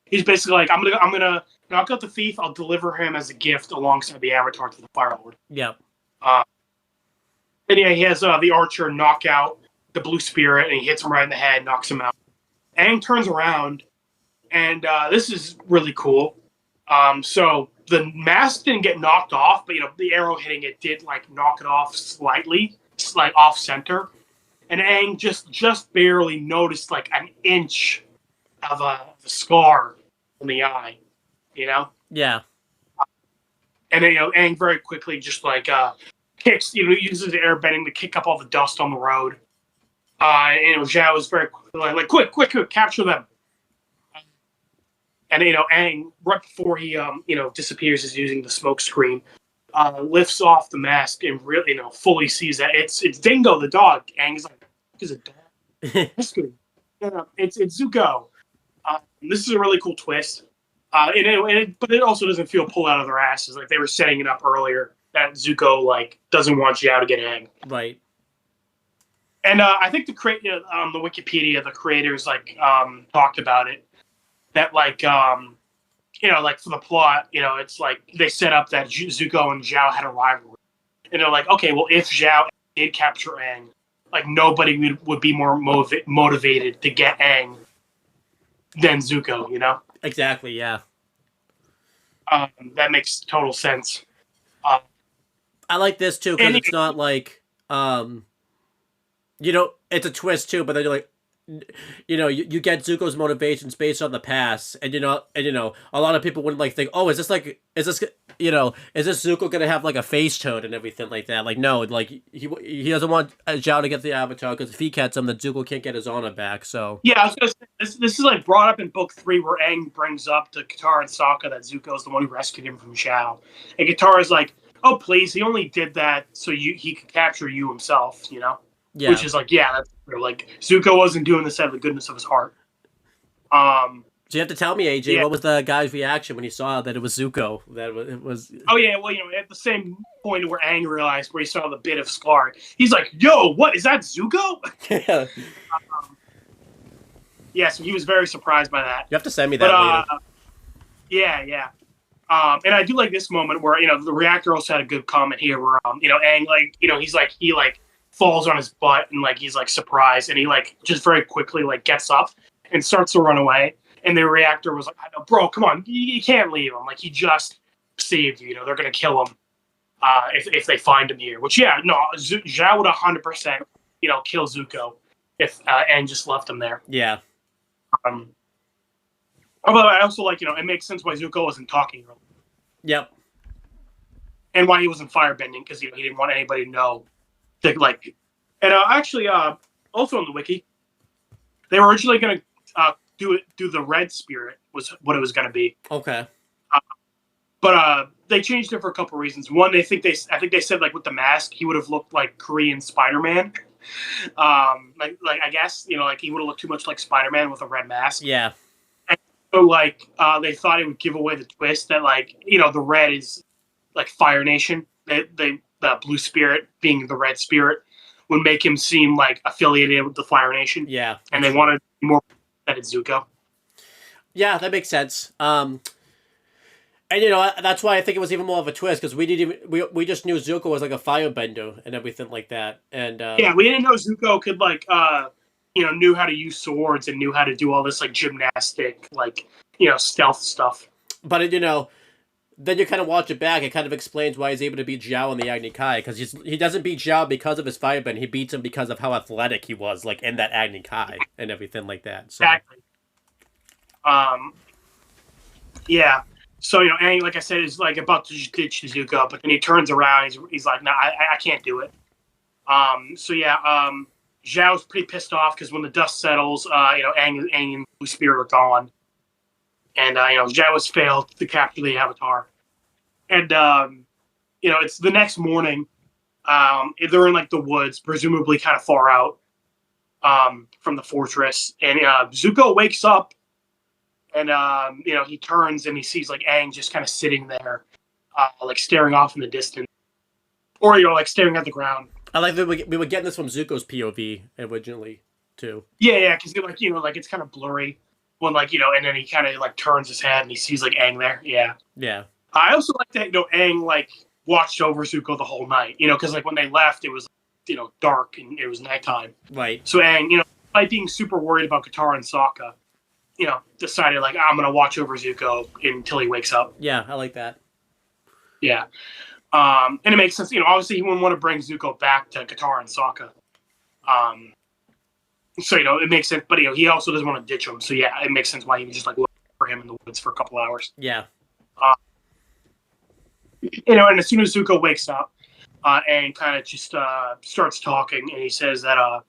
C: He's basically like, I'm gonna knock out the thief. I'll deliver him as a gift alongside the Avatar to the Fire Lord.
B: Yep.
C: And yeah, he has the archer knock out the Blue Spirit, and he hits him right in the head, knocks him out. Aang turns around, and this is really cool. So the mask didn't get knocked off, but the arrow hitting it did like knock it off slightly, like off center, and Aang just barely noticed like an inch of a scar on the eye,
B: Yeah.
C: And then Aang very quickly just like kicks, uses the airbending to kick up all the dust on the road. And Zhao is very quickly like quick, capture them. And Aang, right before he disappears, is using the smoke screen, lifts off the mask and really fully sees that it's Dingo the dog. Aang is like, "Is a dog?" It's Zuko. This is a really cool twist, but it also doesn't feel pulled out of their asses. Like they were setting it up earlier that Zuko like doesn't want Zhao to get Aang.
B: Right.
C: And I think the Wikipedia, the creators like talked about it. That like like for the plot, it's like they set up that Zuko and Zhao had a rivalry, and they're like, okay, well if Zhao did capture Aang, like nobody would be more motivated to get Aang than Zuko,
B: Exactly. Yeah.
C: That makes total sense.
B: I like this too because it's not like it's a twist too, but then you're like, you get Zuko's motivations based on the past, and a lot of people wouldn't like think, oh, is this Zuko gonna have like a face tone and everything like that? Like, no, like he doesn't want Zhao to get the Avatar because if he gets him, then Zuko can't get his honor back. So
C: yeah, I was gonna say, this is like brought up in book 3 where Aang brings up to Katara and Sokka that Zuko is the one who rescued him from Zhao, and Katara's like, oh please, he only did that so he could capture you himself, Yeah. Which is like, yeah, that's true. Like Zuko wasn't doing this out of the goodness of his heart.
B: So you have to tell me, AJ, what was the guy's reaction when he saw that it was Zuko? It was.
C: Oh yeah, well, at the same point where Aang realized, where he saw the bit of scar, he's like, "Yo, what is that, Zuko?" Yeah, so he was very surprised by that.
B: You have to send me that later.
C: Yeah. And I do like this moment where the reactor also had a good comment here, where Aang he falls on his butt and like he's like surprised, and he like just very quickly like gets up and starts to run away. And the reactor was like, "Bro, come on, you can't leave him. Like he just saved you. They're gonna kill him if they find him here." Which Zhao would 100% kill Zuko if Aang just left him there.
B: Yeah.
C: Although I also like it makes sense why Zuko wasn't talking earlier.
B: Yep.
C: And why he wasn't firebending, because he didn't want anybody to know. And actually, also on the wiki, they were originally going to do the red spirit was what it was going to be.
B: Okay.
C: But they changed it for a couple reasons. One, I think they said like with the mask he would have looked like Korean Spider-Man. Like I guess like he would have looked too much like Spider-Man with a red mask.
B: Yeah.
C: And so like they thought it would give away the twist that like the red is like Fire Nation. The Blue Spirit being the Red Spirit would make him seem like affiliated with the Fire Nation.
B: Yeah.
C: And they wanted more that it's Zuko.
B: Yeah, that makes sense. And that's why I think it was even more of a twist, because we just knew Zuko was like a firebender and everything like that. And
C: yeah, we didn't know Zuko could like knew how to use swords and knew how to do all this like gymnastic like stealth stuff.
B: But then you kind of watch it back, it kind of explains why he's able to beat Zhao in the Agni Kai, because he doesn't beat Zhao because of his firebend, he beats him because of how athletic he was, like, in that Agni Kai and everything like that. So.
C: Exactly. Yeah. So, Aang, like I said, is like about to just ditch Zuko, but then he turns around. He's like, "No, I can't do it." So yeah, Zhao's pretty pissed off because when the dust settles, Aang and Blue Spirit are gone, and Zhao has failed to capture the Avatar, and it's the next morning. They're in like the woods, presumably kind of far out from the fortress, and Zuko wakes up, and he turns and he sees like Aang just kind of sitting there, like staring off in the distance, or like staring at the ground.
B: I like that we were getting this from Zuko's POV originally too.
C: Yeah, because like it's kind of blurry when and then he kind of like turns his head and he sees like Aang there. Yeah.
B: Yeah.
C: I also like that Aang like watched over Zuko the whole night. Because like when they left, it was dark and it was nighttime.
B: Right.
C: So Aang, by being super worried about Katara and Sokka, decided like I'm gonna watch over Zuko until he wakes up.
B: Yeah, I like that.
C: Yeah. And it makes sense. Obviously he wouldn't want to bring Zuko back to Katara and Sokka. So it makes sense, but he also doesn't want to ditch him. So yeah, it makes sense why he would just like look for him in the woods for a couple hours.
B: Yeah.
C: And as soon as Zuko wakes up, and kind of just starts talking, and he says that I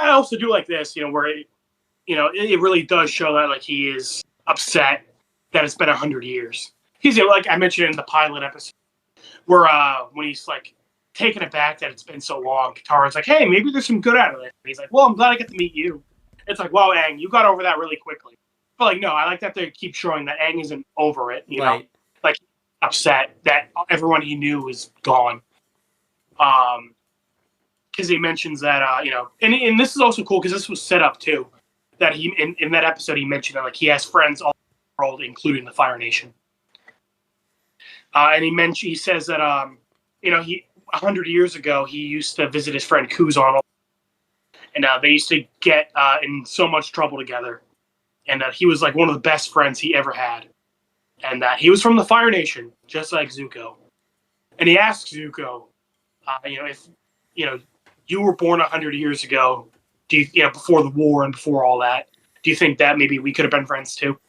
C: also do like this, where it really does show that like he is upset that it's been 100 years. He's like I mentioned in the pilot episode, where when he's like taken aback that it's been so long, Katara's like, "Hey, maybe there's some good out of this." And he's like, "Well, I'm glad I get to meet you." It's like, "Wow, Aang, you got over that really quickly." But like, no, I like that they keep showing that Aang isn't over it.
B: Right.
C: Like upset that everyone he knew is gone. Because he mentions that and this is also cool because this was set up too. That he in that episode he mentioned that like he has friends all over the world, including the Fire Nation. And he says that he 100 years ago he used to visit his friend Kuzan, and they used to get in so much trouble together, and that he was like one of the best friends he ever had, and that he was from the Fire Nation just like Zuko. And he asks Zuko, if you were born 100 years ago, do you before the war and before all that, do you think that maybe we could have been friends too?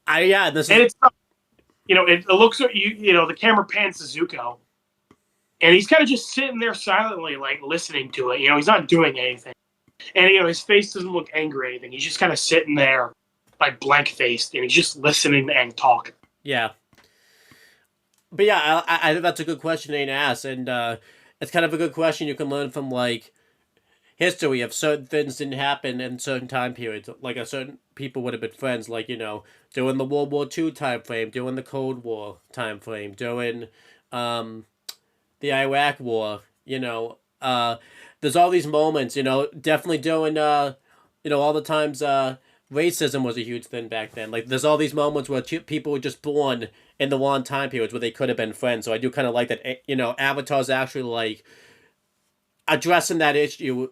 C: It's it looks the camera pans to Zuko, and he's kind of just sitting there silently, like listening to it. He's not doing anything, and his face doesn't look angry or anything. He's just kind of sitting there, like blank faced, and he's just listening to Aang talk.
B: Yeah. But yeah, I think that's a good question to ask, and it's kind of a good question you can learn from like history of certain things didn't happen in certain time periods. Like a certain people would have been friends, like during the World War II time frame, during the Cold War time frame, during the Iraq War. There's all these moments. Definitely during all the times racism was a huge thing back then. Like there's all these moments where people were just born in the wrong time periods where they could have been friends. So I do kind of like that. Avatar's actually like addressing that issue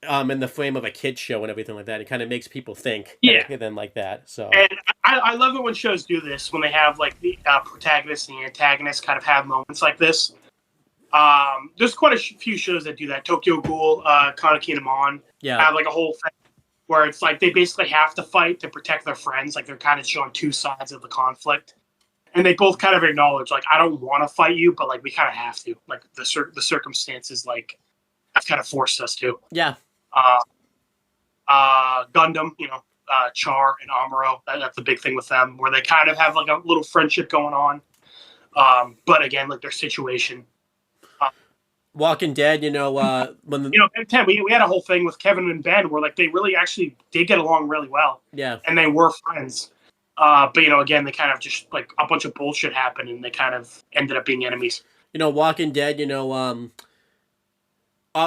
B: in the frame of a kid's show and everything like that. It kind of makes people think. Then like that. So
C: and I love it when shows do this, when they have like the protagonist and the antagonist kind of have moments like this. There's quite a few shows that do that. Tokyo Ghoul, Kaneki and Amon have like a whole thing where it's like they basically have to fight to protect their friends. Like they're kind of showing two sides of the conflict, and they both kind of acknowledge like I don't want to fight you, but like we kind of have to. Like the circumstances like have kind of forced us to.
B: Yeah.
C: Gundam, Char and Amuro. That's the big thing with them, where they kind of have like a little friendship going on. But again, like their situation.
B: Walking Dead, when
C: Ben 10, we had a whole thing with Kevin and Ben where like they really actually did get along really well.
B: Yeah.
C: And they were friends. But again, they kind of just like a bunch of bullshit happened and they kind of ended up being enemies.
B: Walking Dead,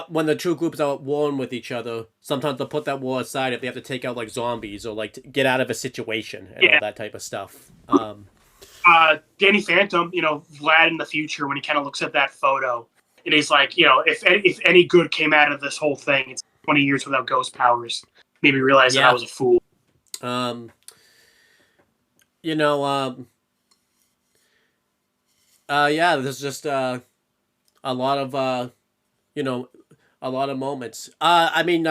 B: when the two groups are at war with each other, sometimes they'll put that war aside if they have to take out like zombies or like to get out of a situation and all that type of stuff.
C: Danny Phantom, Vlad in the future, when he kind of looks at that photo and he's like, if any good came out of this whole thing, it's 20 years without ghost powers. Made me realize that I was a fool.
B: There's just a lot of a lot of moments. Breaking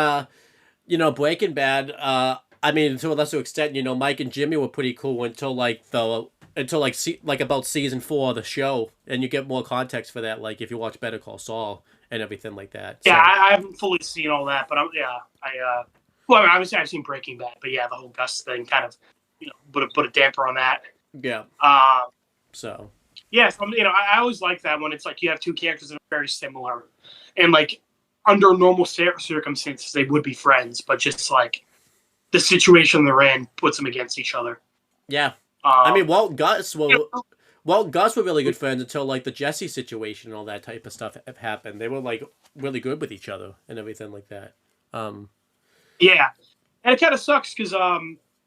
B: Bad, I mean, to a lesser extent, you know, Mike and Jimmy were pretty cool until about season 4 of the show, and you get more context for that, like if you watch Better Call Saul and everything like that.
C: Yeah,
B: So
C: I haven't fully seen all that, but well, I mean, obviously I've seen Breaking Bad, but yeah, the whole Gus thing kind of, put a damper on that.
B: yeah,
C: Uh,
B: so
C: yeah, so, I always like that when it's like you have two characters that are very similar, and like under normal circumstances they would be friends, but just like the situation they're in puts them against each other.
B: yeah. I mean,
C: You know,
B: Walt and Gus were really good friends until like the Jesse situation and all that type of stuff happened. They were like really good with each other and everything like that.
C: yeah, and it kind of sucks because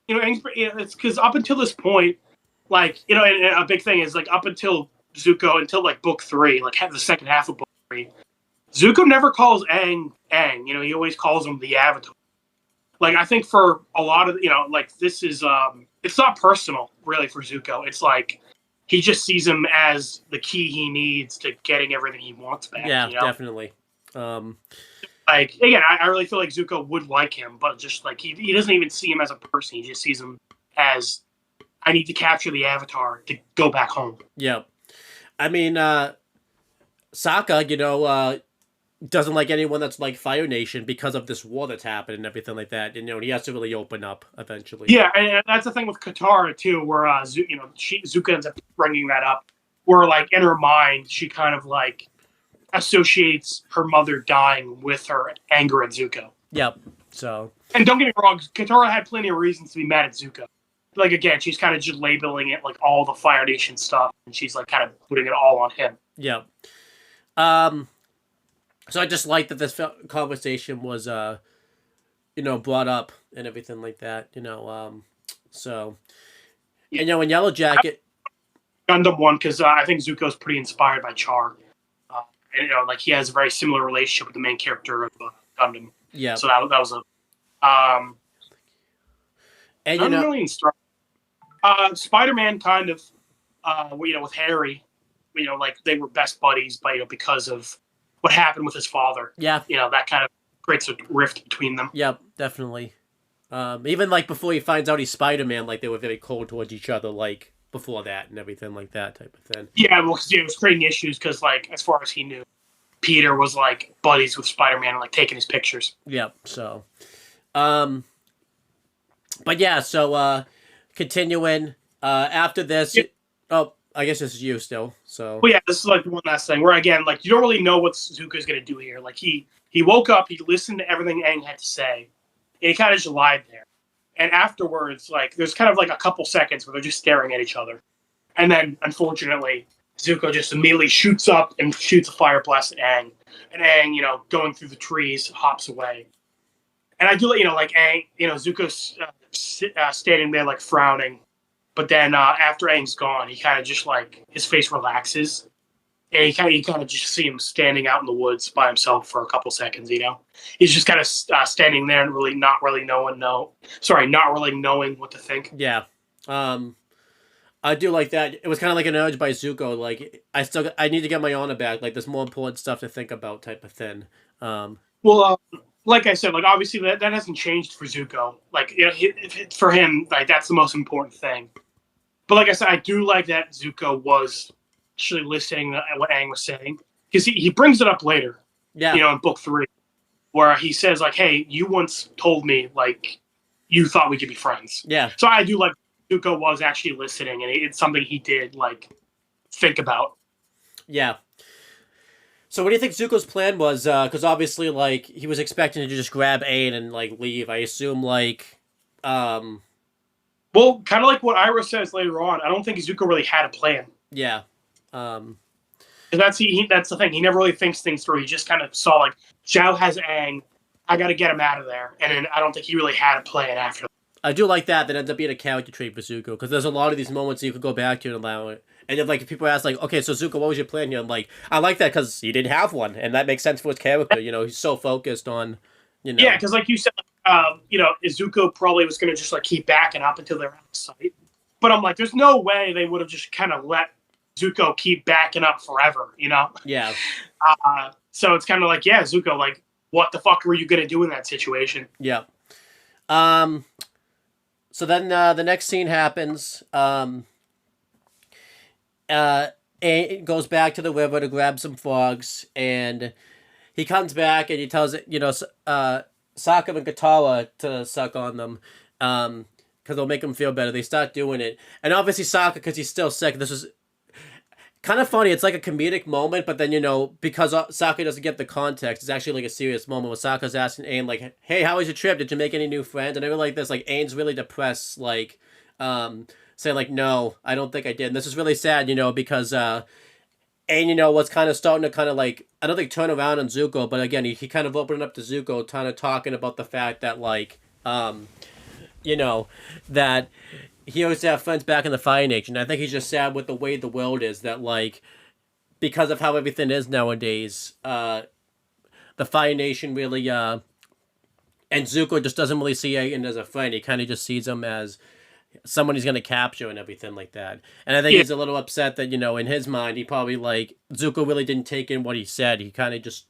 C: it's because up until this point, like and a big thing is like up until Zuko, until like book 3, like the second half of book 3, Zuko never calls Aang Aang. He always calls him the Avatar. Like I think for a lot of like this is it's not personal really for Zuko. It's like he just sees him as the key he needs to getting everything he wants back.
B: Yeah, definitely.
C: Like again, I really feel like Zuko would like him, but just like he doesn't even see him as a person. He just sees him as I need to capture the Avatar to go back home.
B: Yeah, I mean, Sokka, doesn't like anyone that's like Fire Nation because of this war that's happened and everything like that. And, he has to really open up eventually.
C: Yeah, and that's the thing with Katara too, where Zuko ends up bringing that up, where like in her mind she kind of like associates her mother dying with her anger at Zuko.
B: Yep. So.
C: And don't get me wrong, Katara had plenty of reasons to be mad at Zuko. Like again, she's kind of just labeling it like all the Fire Nation stuff, and she's like kind of putting it all on him.
B: Yep. So I just like that this conversation was, brought up and everything like that. So. And in Yellow Jacket.
C: Gundam one because I think Zuko's pretty inspired by Char. And like he has a very similar relationship with the main character of Gundam.
B: Yeah.
C: So that was a.
B: And
C: not really Spider-Man kind of, with Harry, like they were best buddies, but because of what happened with his father.
B: Yeah.
C: That kind of creates a rift between them.
B: Yep, definitely. Even like before he finds out he's Spider-Man, like they were very cold towards each other, like before that and everything like that type of thing.
C: Yeah, well, it was creating issues because, like, as far as he knew, Peter was like buddies with Spider-Man and like taking his pictures.
B: Yep. So, but yeah. So, continuing. After this. Yeah. Oh, I guess this is you still. So.
C: Well, yeah, this is like one last thing where again, like you don't really know what Zuko's gonna do here. Like he woke up, he listened to everything Aang had to say, and he kind of just lied there. And afterwards, like, there's kind of like a couple seconds where they're just staring at each other. And then, unfortunately, Zuko just immediately shoots up and shoots a fire blast at Aang. And Aang, going through the trees, hops away. And I do, like, Aang, Zuko's standing there, like, frowning. But then after Aang's gone, he kind of just, like, his face relaxes. And you kind of just see him standing out in the woods by himself for a couple seconds, He's just kind of standing there and really not really knowing what to think.
B: Yeah. I do like that. It was kind of like an urge by Zuko. Like, I need to get my honor back. Like, there's more important stuff to think about type of thing.
C: Well, like I said, like, obviously that hasn't changed for Zuko. Like, for him, like, that's the most important thing. But like I said, I do like that Zuko was actually listening to what Aang was saying, because he brings it up later.
B: Yeah.
C: In book 3, where he says like, "Hey, you once told me like you thought we could be friends."
B: Yeah.
C: So I do like Zuko was actually listening, and it's something he did like think about.
B: Yeah. So what do you think Zuko's plan was? Because obviously, like, he was expecting to just grab Aang and like leave. I assume like.
C: Well, kind of like what Ira says later on. I don't think Zuko really had a plan.
B: Yeah.
C: And that's the thing. He never really thinks things through. He just kind of saw like Zhao has Aang. I got to get him out of there. And then I don't think he really had a plan after that.
B: I do like that ends up being a character trait for Zuko, because there's a lot of these moments you could go back to and allow it. And then, like, if people ask, like, okay, so Zuko, what was your plan here? I'm like, I like that because he didn't have one, and that makes sense for his character. He's so focused on,
C: Yeah, because like you said, Zuko probably was going to just like keep backing up until they're out of sight. But I'm like, there's no way they would have just kind of let Zuko keep backing up forever,
B: Yeah.
C: So it's kind of like, yeah, Zuko, like, what the fuck were you going to do in that situation?
B: Yeah. So then the next scene happens. It goes back to the river to grab some frogs, and he comes back and he tells it, Sokka and Katara to suck on them, because it'll make him feel better. They start doing it, and obviously Sokka, because he's still sick. This is kind of funny. It's like a comedic moment, but then because Sokka doesn't get the context, it's actually like a serious moment where Sokka's asking Aang like, "Hey, how was your trip? Did you make any new friends?" And I really like this. Like Aang's really depressed, like, say like, "No, I don't think I did." And this is really sad, because Aang, was kind of starting to kind of like, I don't think turn around on Zuko, but again, he kind of opened up to Zuko, kind of talking about the fact that like, that he always have friends back in the Fire Nation. I think he's just sad with the way the world is, that like, because of how everything is nowadays, the Fire Nation really, and Zuko just doesn't really see Aang as a friend. He kind of just sees him as someone he's going to capture and everything like that. And I think he's a little upset that, in his mind, he probably like, Zuko really didn't take in what he said. He kind of just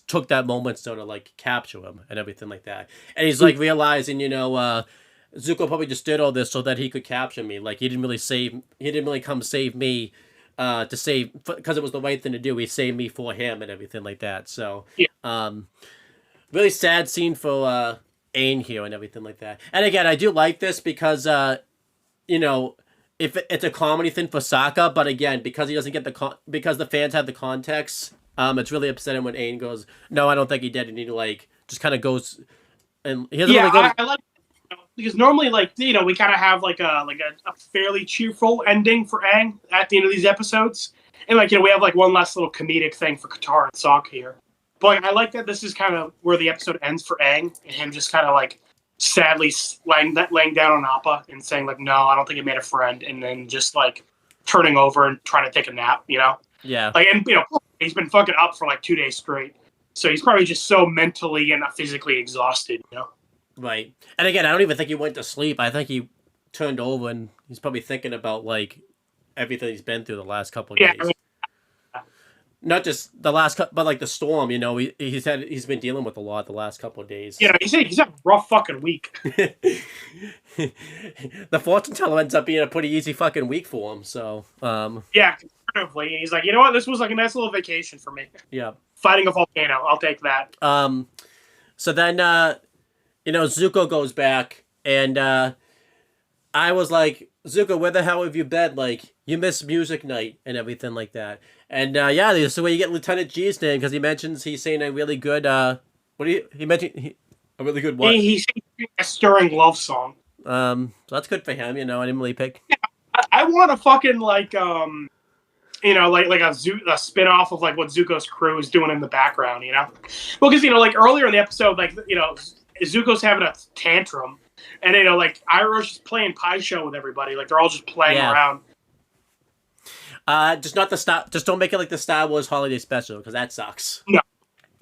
B: took that moment so to like capture him and everything like that. And he's like realizing, Zuko probably just did all this so that he could capture me. Like he didn't really come save me, because it was the right thing to do. He saved me for him and everything like that. So, really sad scene for Aang here and everything like that. And again, I do like this because, if it's a comedy thing for Sokka, but again, because he doesn't get because the fans have the context, it's really upsetting when Aang goes, "No, I don't think he did," and he like just kind of goes, and he doesn't really go.
C: I like, because normally, like, we kind of have like a fairly cheerful ending for Aang at the end of these episodes, and like we have like one last little comedic thing for Katara and Sokka here. But I like that this is kind of where the episode ends for Aang, and him just kind of like sadly laying down on Appa and saying like, "No, I don't think he made a friend," and then just like turning over and trying to take a nap.
B: Yeah.
C: Like, and he's been fucking up for like 2 days straight, so he's probably just so mentally and physically exhausted.
B: Right. And again, I don't even think he went to sleep. I think he turned over and he's probably thinking about like everything he's been through the last couple of days.
C: I mean,
B: not just the last but like the storm, he's been dealing with a lot the last couple of days.
C: he's had a rough fucking week.
B: The fortune teller ends up being a pretty easy fucking week for him, so
C: yeah, comparatively. He's like, you know what, this was like a nice little vacation for me.
B: Yeah.
C: Fighting a volcano, I'll take that.
B: So then Zuko goes back, and I was like, "Zuko, where the hell have you been? Like, you missed music night and everything like that." And this is the way you get Lieutenant G's name, because he mentions he's saying a really good a really good what?
C: He's a stirring love song.
B: So that's good for him, I didn't really pick.
C: Yeah, I want a fucking like like a spin-off of like what Zuko's crew is doing in the background, Well, because like earlier in the episode, like Zuko's having a tantrum, and like Iroh's just playing Pie Show with everybody, like they're all just playing around.
B: Just not the Star. Just don't make it like the Star Wars Holiday Special, because that sucks.
C: No,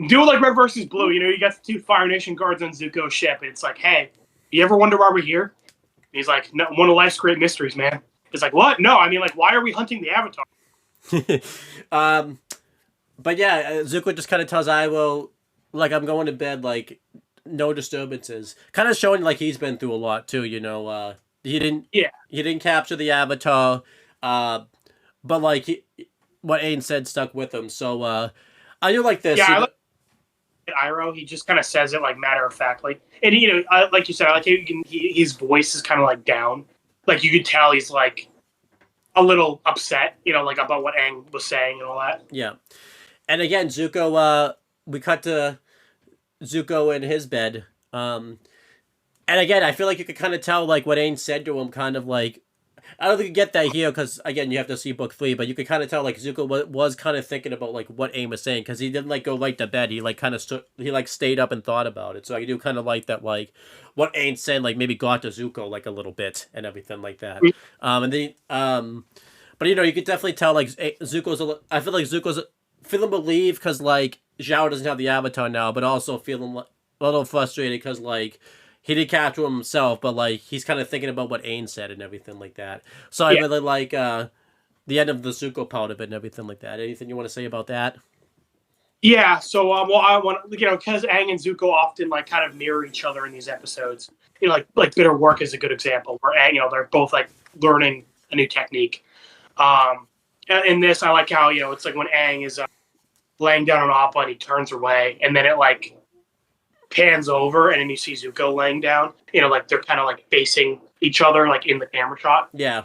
C: do it like Red versus Blue. You got the 2 Fire Nation guards on Zuko's ship, and it's like, hey, you ever wonder why we're here? And he's like, no, one of life's great mysteries, man. It's like, what? No, I mean, like, why are we hunting the Avatar?
B: But yeah, Zuko just kind of tells Iroh, like, I'm going to bed, like, no disturbances. Kind of showing like he's been through a lot too. He didn't capture the Avatar. But like what Aang said stuck with him. So I do like this.
C: Yeah, I like Iroh. He just kind of says it like matter of factly, and like you said, I like his voice is kind of like down. Like you could tell he's like a little upset, like about what Aang was saying and all that.
B: Yeah, and again, Zuko. We cut to Zuko in his bed. And again, I feel like you could kind of tell like what Aang said to him, kind of like. I don't think you get that here because, again, you have to see book 3, but you could kind of tell, like, Zuko was kind of thinking about, like, what Aang was saying, because he didn't, like, go right to bed. He, like, kind of stayed up and thought about it. So I do kind of like that, like, what Aang said, like, maybe got to Zuko, like, a little bit and everything like that. But, you could definitely tell, like, I feel like Zuko's feeling relieved because, like, Zhao doesn't have the Avatar now, but also feeling a little frustrated because, like, he did capture him himself, but like he's kind of thinking about what Aang said and everything like that. So I really like the end of the Zuko part of it and everything like that. Anything you want to say about that?
C: Yeah. So I want because Aang and Zuko often like kind of mirror each other in these episodes. like Bitter Work is a good example where they're both like learning a new technique. In this, I like how it's like when Aang is laying down on Appa and he turns away, and then it like pans over, and then you see Zuko laying down. Like they're kind of like facing each other, like in the camera shot.
B: Yeah,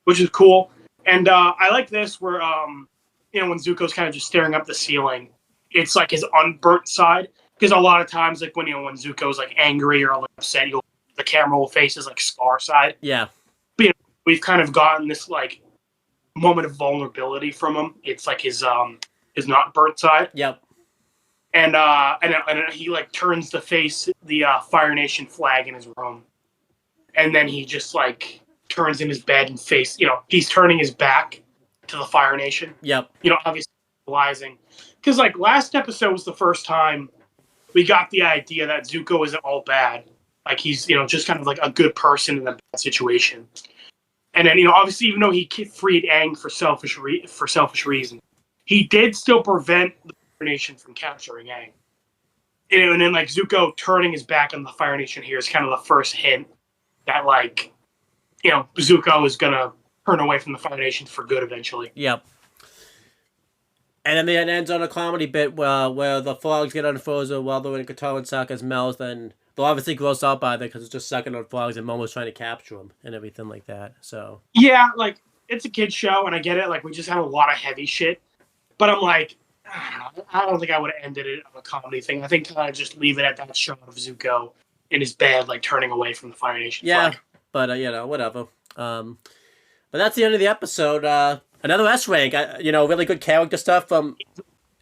C: which is cool. And I like this where when Zuko's kind of just staring up the ceiling, it's like his unburnt side. Because a lot of times, like when Zuko's like angry or like upset, the camera will face his like scar side.
B: Yeah.
C: But, we've kind of gotten this like moment of vulnerability from him. It's like his not burnt side.
B: Yep.
C: And he like turns to face the Fire Nation flag in his room, and then he just like turns in his bed and he's turning his back to the Fire Nation.
B: Yep.
C: Obviously realizing, because like last episode was the first time we got the idea that Zuko isn't all bad. Like he's just kind of like a good person in a bad situation. And then obviously even though he freed Aang for selfish reasons, he did still prevent the Fire Nation from capturing Aang. And then like Zuko turning his back on the Fire Nation here is kind of the first hint that like Zuko is gonna turn away from the Fire Nation for good eventually.
B: Yep. And then it ends on a comedy bit where the frogs get unfrozen while they're in Katara and Sokka's mouth, and they'll obviously gross out by it because it's just sucking on frogs, and Momo's trying to capture them and everything like that. So
C: yeah, like it's a kid's show, and I get it. Like we just had a lot of heavy shit, but I'm like, I don't think I would have ended it on a comedy thing. I think I just leave it at that shot of Zuko in his bed, like turning away from the Fire Nation.
B: Yeah,
C: flag.
B: but whatever. But that's the end of the episode. Another S rank. Really good character stuff from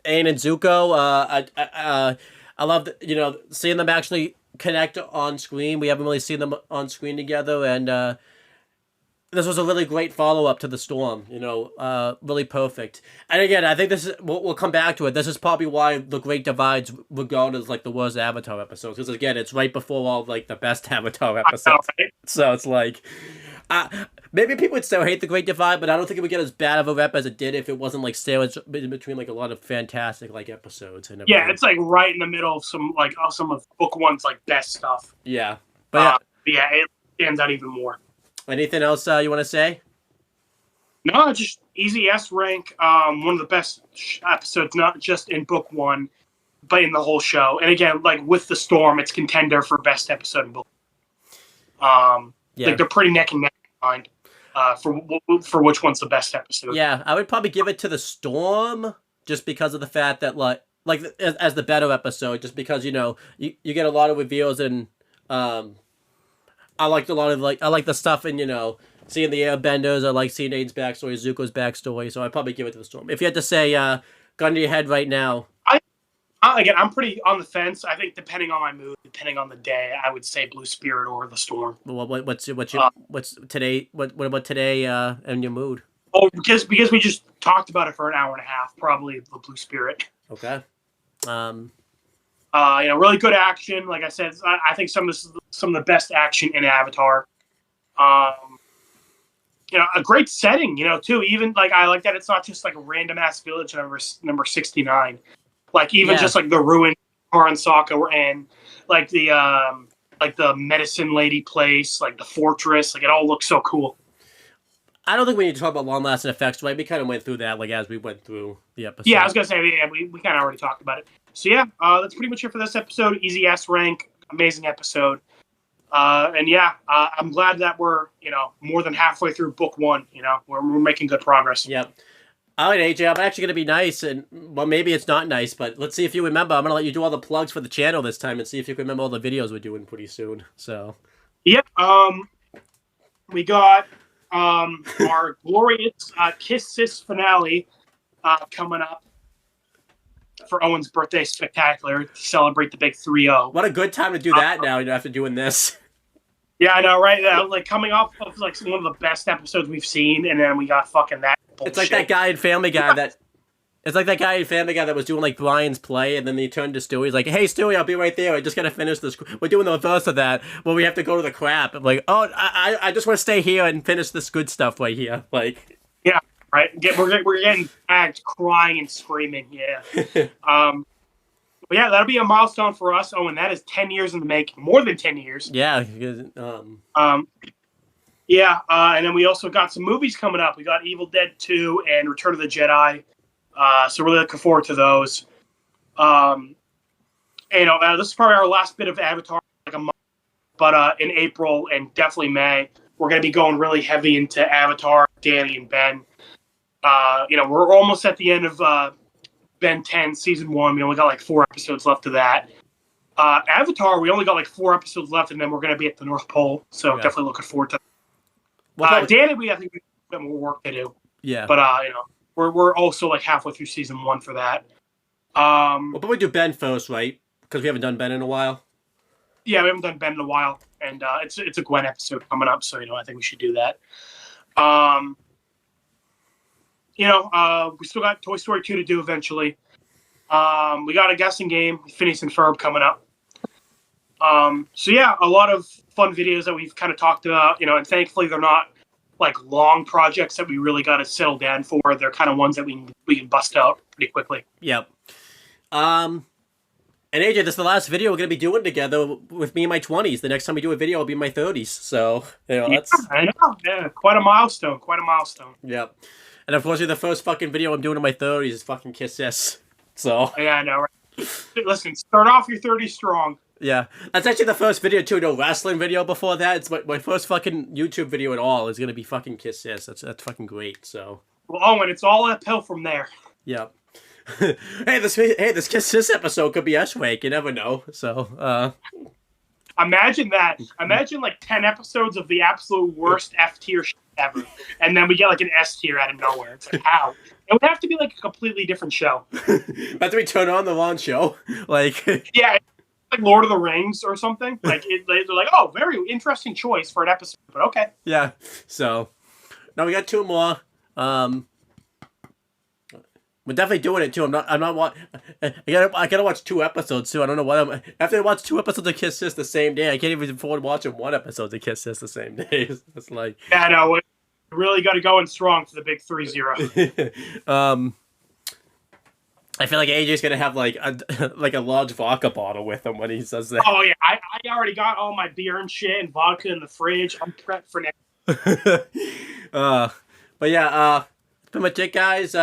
B: Aang and Zuko. I love seeing them actually connect on screen. We haven't really seen them on screen together, and this was a really great follow up to the Storm. Really perfect. And again, I think this is we'll come back to it. This is probably why the Great Divide's regarded as like the worst Avatar episodes, because again, it's right before all like the best Avatar episodes.
C: Right?
B: So it's like. Maybe people would still hate the Great Divide, but I don't think it would get as bad of a rep as it did if it wasn't like sandwiched in between like a lot of fantastic like episodes and everything.
C: Yeah, it's like right in the middle of some of book one's like best stuff.
B: Yeah, but
C: yeah, it stands out even more.
B: Anything else you want to say?
C: No, just easy S rank. One of the best episodes, not just in book one, but in the whole show. And again, like with the Storm, it's contender for best episode in book. Like they're pretty neck and neck behind for which one's the best episode.
B: Yeah, I would probably give it to the Storm just because of the fact that like as the better episode, just because you get a lot of reveals, and I liked a lot of I like the stuff in seeing the Airbenders. I like seeing Aiden's backstory, Zuko's backstory. So I'd probably give it to the Storm. If you had to say gun to your head right now.
C: Again, I'm pretty on the fence. I think depending on my mood, depending on the day, I would say Blue Spirit or the Storm.
B: What's today? What about today and your mood?
C: Oh, because we just talked about it for an hour and a half. Probably the Blue Spirit.
B: Okay.
C: Really good action. Like I said, I think some of the best action in Avatar. A great setting. Too. Even like I like that it's not just like a random ass village number 69. Like even just like the ruined Katara and Sokka were in, like the medicine lady place, like the fortress, like it all looks so cool.
B: I don't think we need to talk about long-lasting effects, right? We kind of went through that like as we went through the episode.
C: Yeah, I was gonna say we kind of already talked about it. So yeah, that's pretty much it for this episode. Easy S rank, amazing episode. I'm glad that we're more than halfway through book one. We're making good progress.
B: Yep. All right, AJ, I'm actually going to be nice, and well, maybe it's not nice, but let's see if you remember. I'm going to let you do all the plugs for the channel this time and see if you can remember all the videos we're doing pretty soon. So,
C: yep. We got our glorious Kiss Sis finale coming up for Owen's birthday spectacular to celebrate the big 3-0.
B: What a good time to do that now after doing this.
C: Yeah, I know, right? Like coming off of like one of the best episodes we've seen, and then we got fucking that bullshit.
B: It's like that guy in Family Guy that was doing like Brian's play, and then he turned to Stewie. He's like, "Hey, Stewie, I'll be right there. I just gotta finish this. We're doing the reverse of that, where we have to go to the crap." I'm like, "Oh, I just want to stay here and finish this good stuff right here." Like,
C: yeah, right. We're getting tagged, crying and screaming. Yeah. Well, yeah, that'll be a milestone for us. Oh, and that is 10 years in the making, more than 10 years.
B: Yeah.
C: Yeah, and then we also got some movies coming up. We got Evil Dead 2 and Return of the Jedi. So really looking forward to those. This is probably our last bit of Avatar, like a month. But in April and definitely May, we're going to be going really heavy into Avatar, Danny and Ben. We're almost at the end of Ben 10 season 1. We only got like 4 episodes left of that. Avatar, we only got like 4 episodes left, and then we're going to be at the North Pole. So definitely looking forward to that. Danny, I think we have more work to do.
B: Yeah.
C: But we're also like halfway through season 1 for that.
B: But we do Ben first, right? Because we haven't done Ben in a while.
C: Yeah, we haven't done Ben in a while, and it's a Gwen episode coming up, so I think we should do that. We still got Toy Story 2 to do eventually. We got a guessing game, Phineas and Ferb, coming up. A lot of fun videos that we've kind of talked about, and thankfully they're not like long projects that we really got to settle down for. They're kind of ones that we can bust out pretty quickly.
B: Yep. And AJ, this is the last video we're going to be doing together with me in my 20s. The next time we do a video, I'll be in my 30s. So, that's...
C: I know. Yeah, quite a milestone.
B: Yep. And unfortunately, the first fucking video I'm doing in my 30s is fucking Kiss This. So...
C: Yeah, I know, right? Listen, start off your 30s strong.
B: Yeah. That's actually the first video, too. No wrestling video before that. It's my first fucking YouTube video at all is going to be fucking Kiss This. That's fucking great, so...
C: Well, Owen, it's all uphill from there.
B: Yep. Hey, this Kiss This episode could be S-Wake. You never know. So,
C: Imagine that. Imagine like 10 episodes of the absolute worst F tier shit ever, and then we get like an S tier out of nowhere. It's like, how? It would have to be like a completely different show.
B: After we turn on the wrong show, like
C: yeah, like Lord of the Rings or something. Like they're like, oh, very interesting choice for an episode, but okay.
B: Yeah. So now we got 2 more. We're definitely doing it too. I gotta watch 2 episodes too. I don't know what after I watch 2 episodes of Kiss This the same day, I can't even afford watching 1 episode of Kiss This the same day. It's like,
C: yeah, no, we really got to go in strong for the big 3-0.
B: I feel like AJ's gonna have like a large vodka bottle with him when he says that.
C: Oh yeah, I already got all my beer and shit and vodka in the fridge. I'm prepped for next.
B: But yeah, that's pretty much it, guys.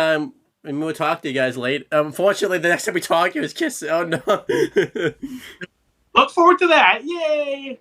B: And we'll talk to you guys later. Unfortunately, the next time we talk, it was Kiss. Oh no!
C: Look forward to that! Yay!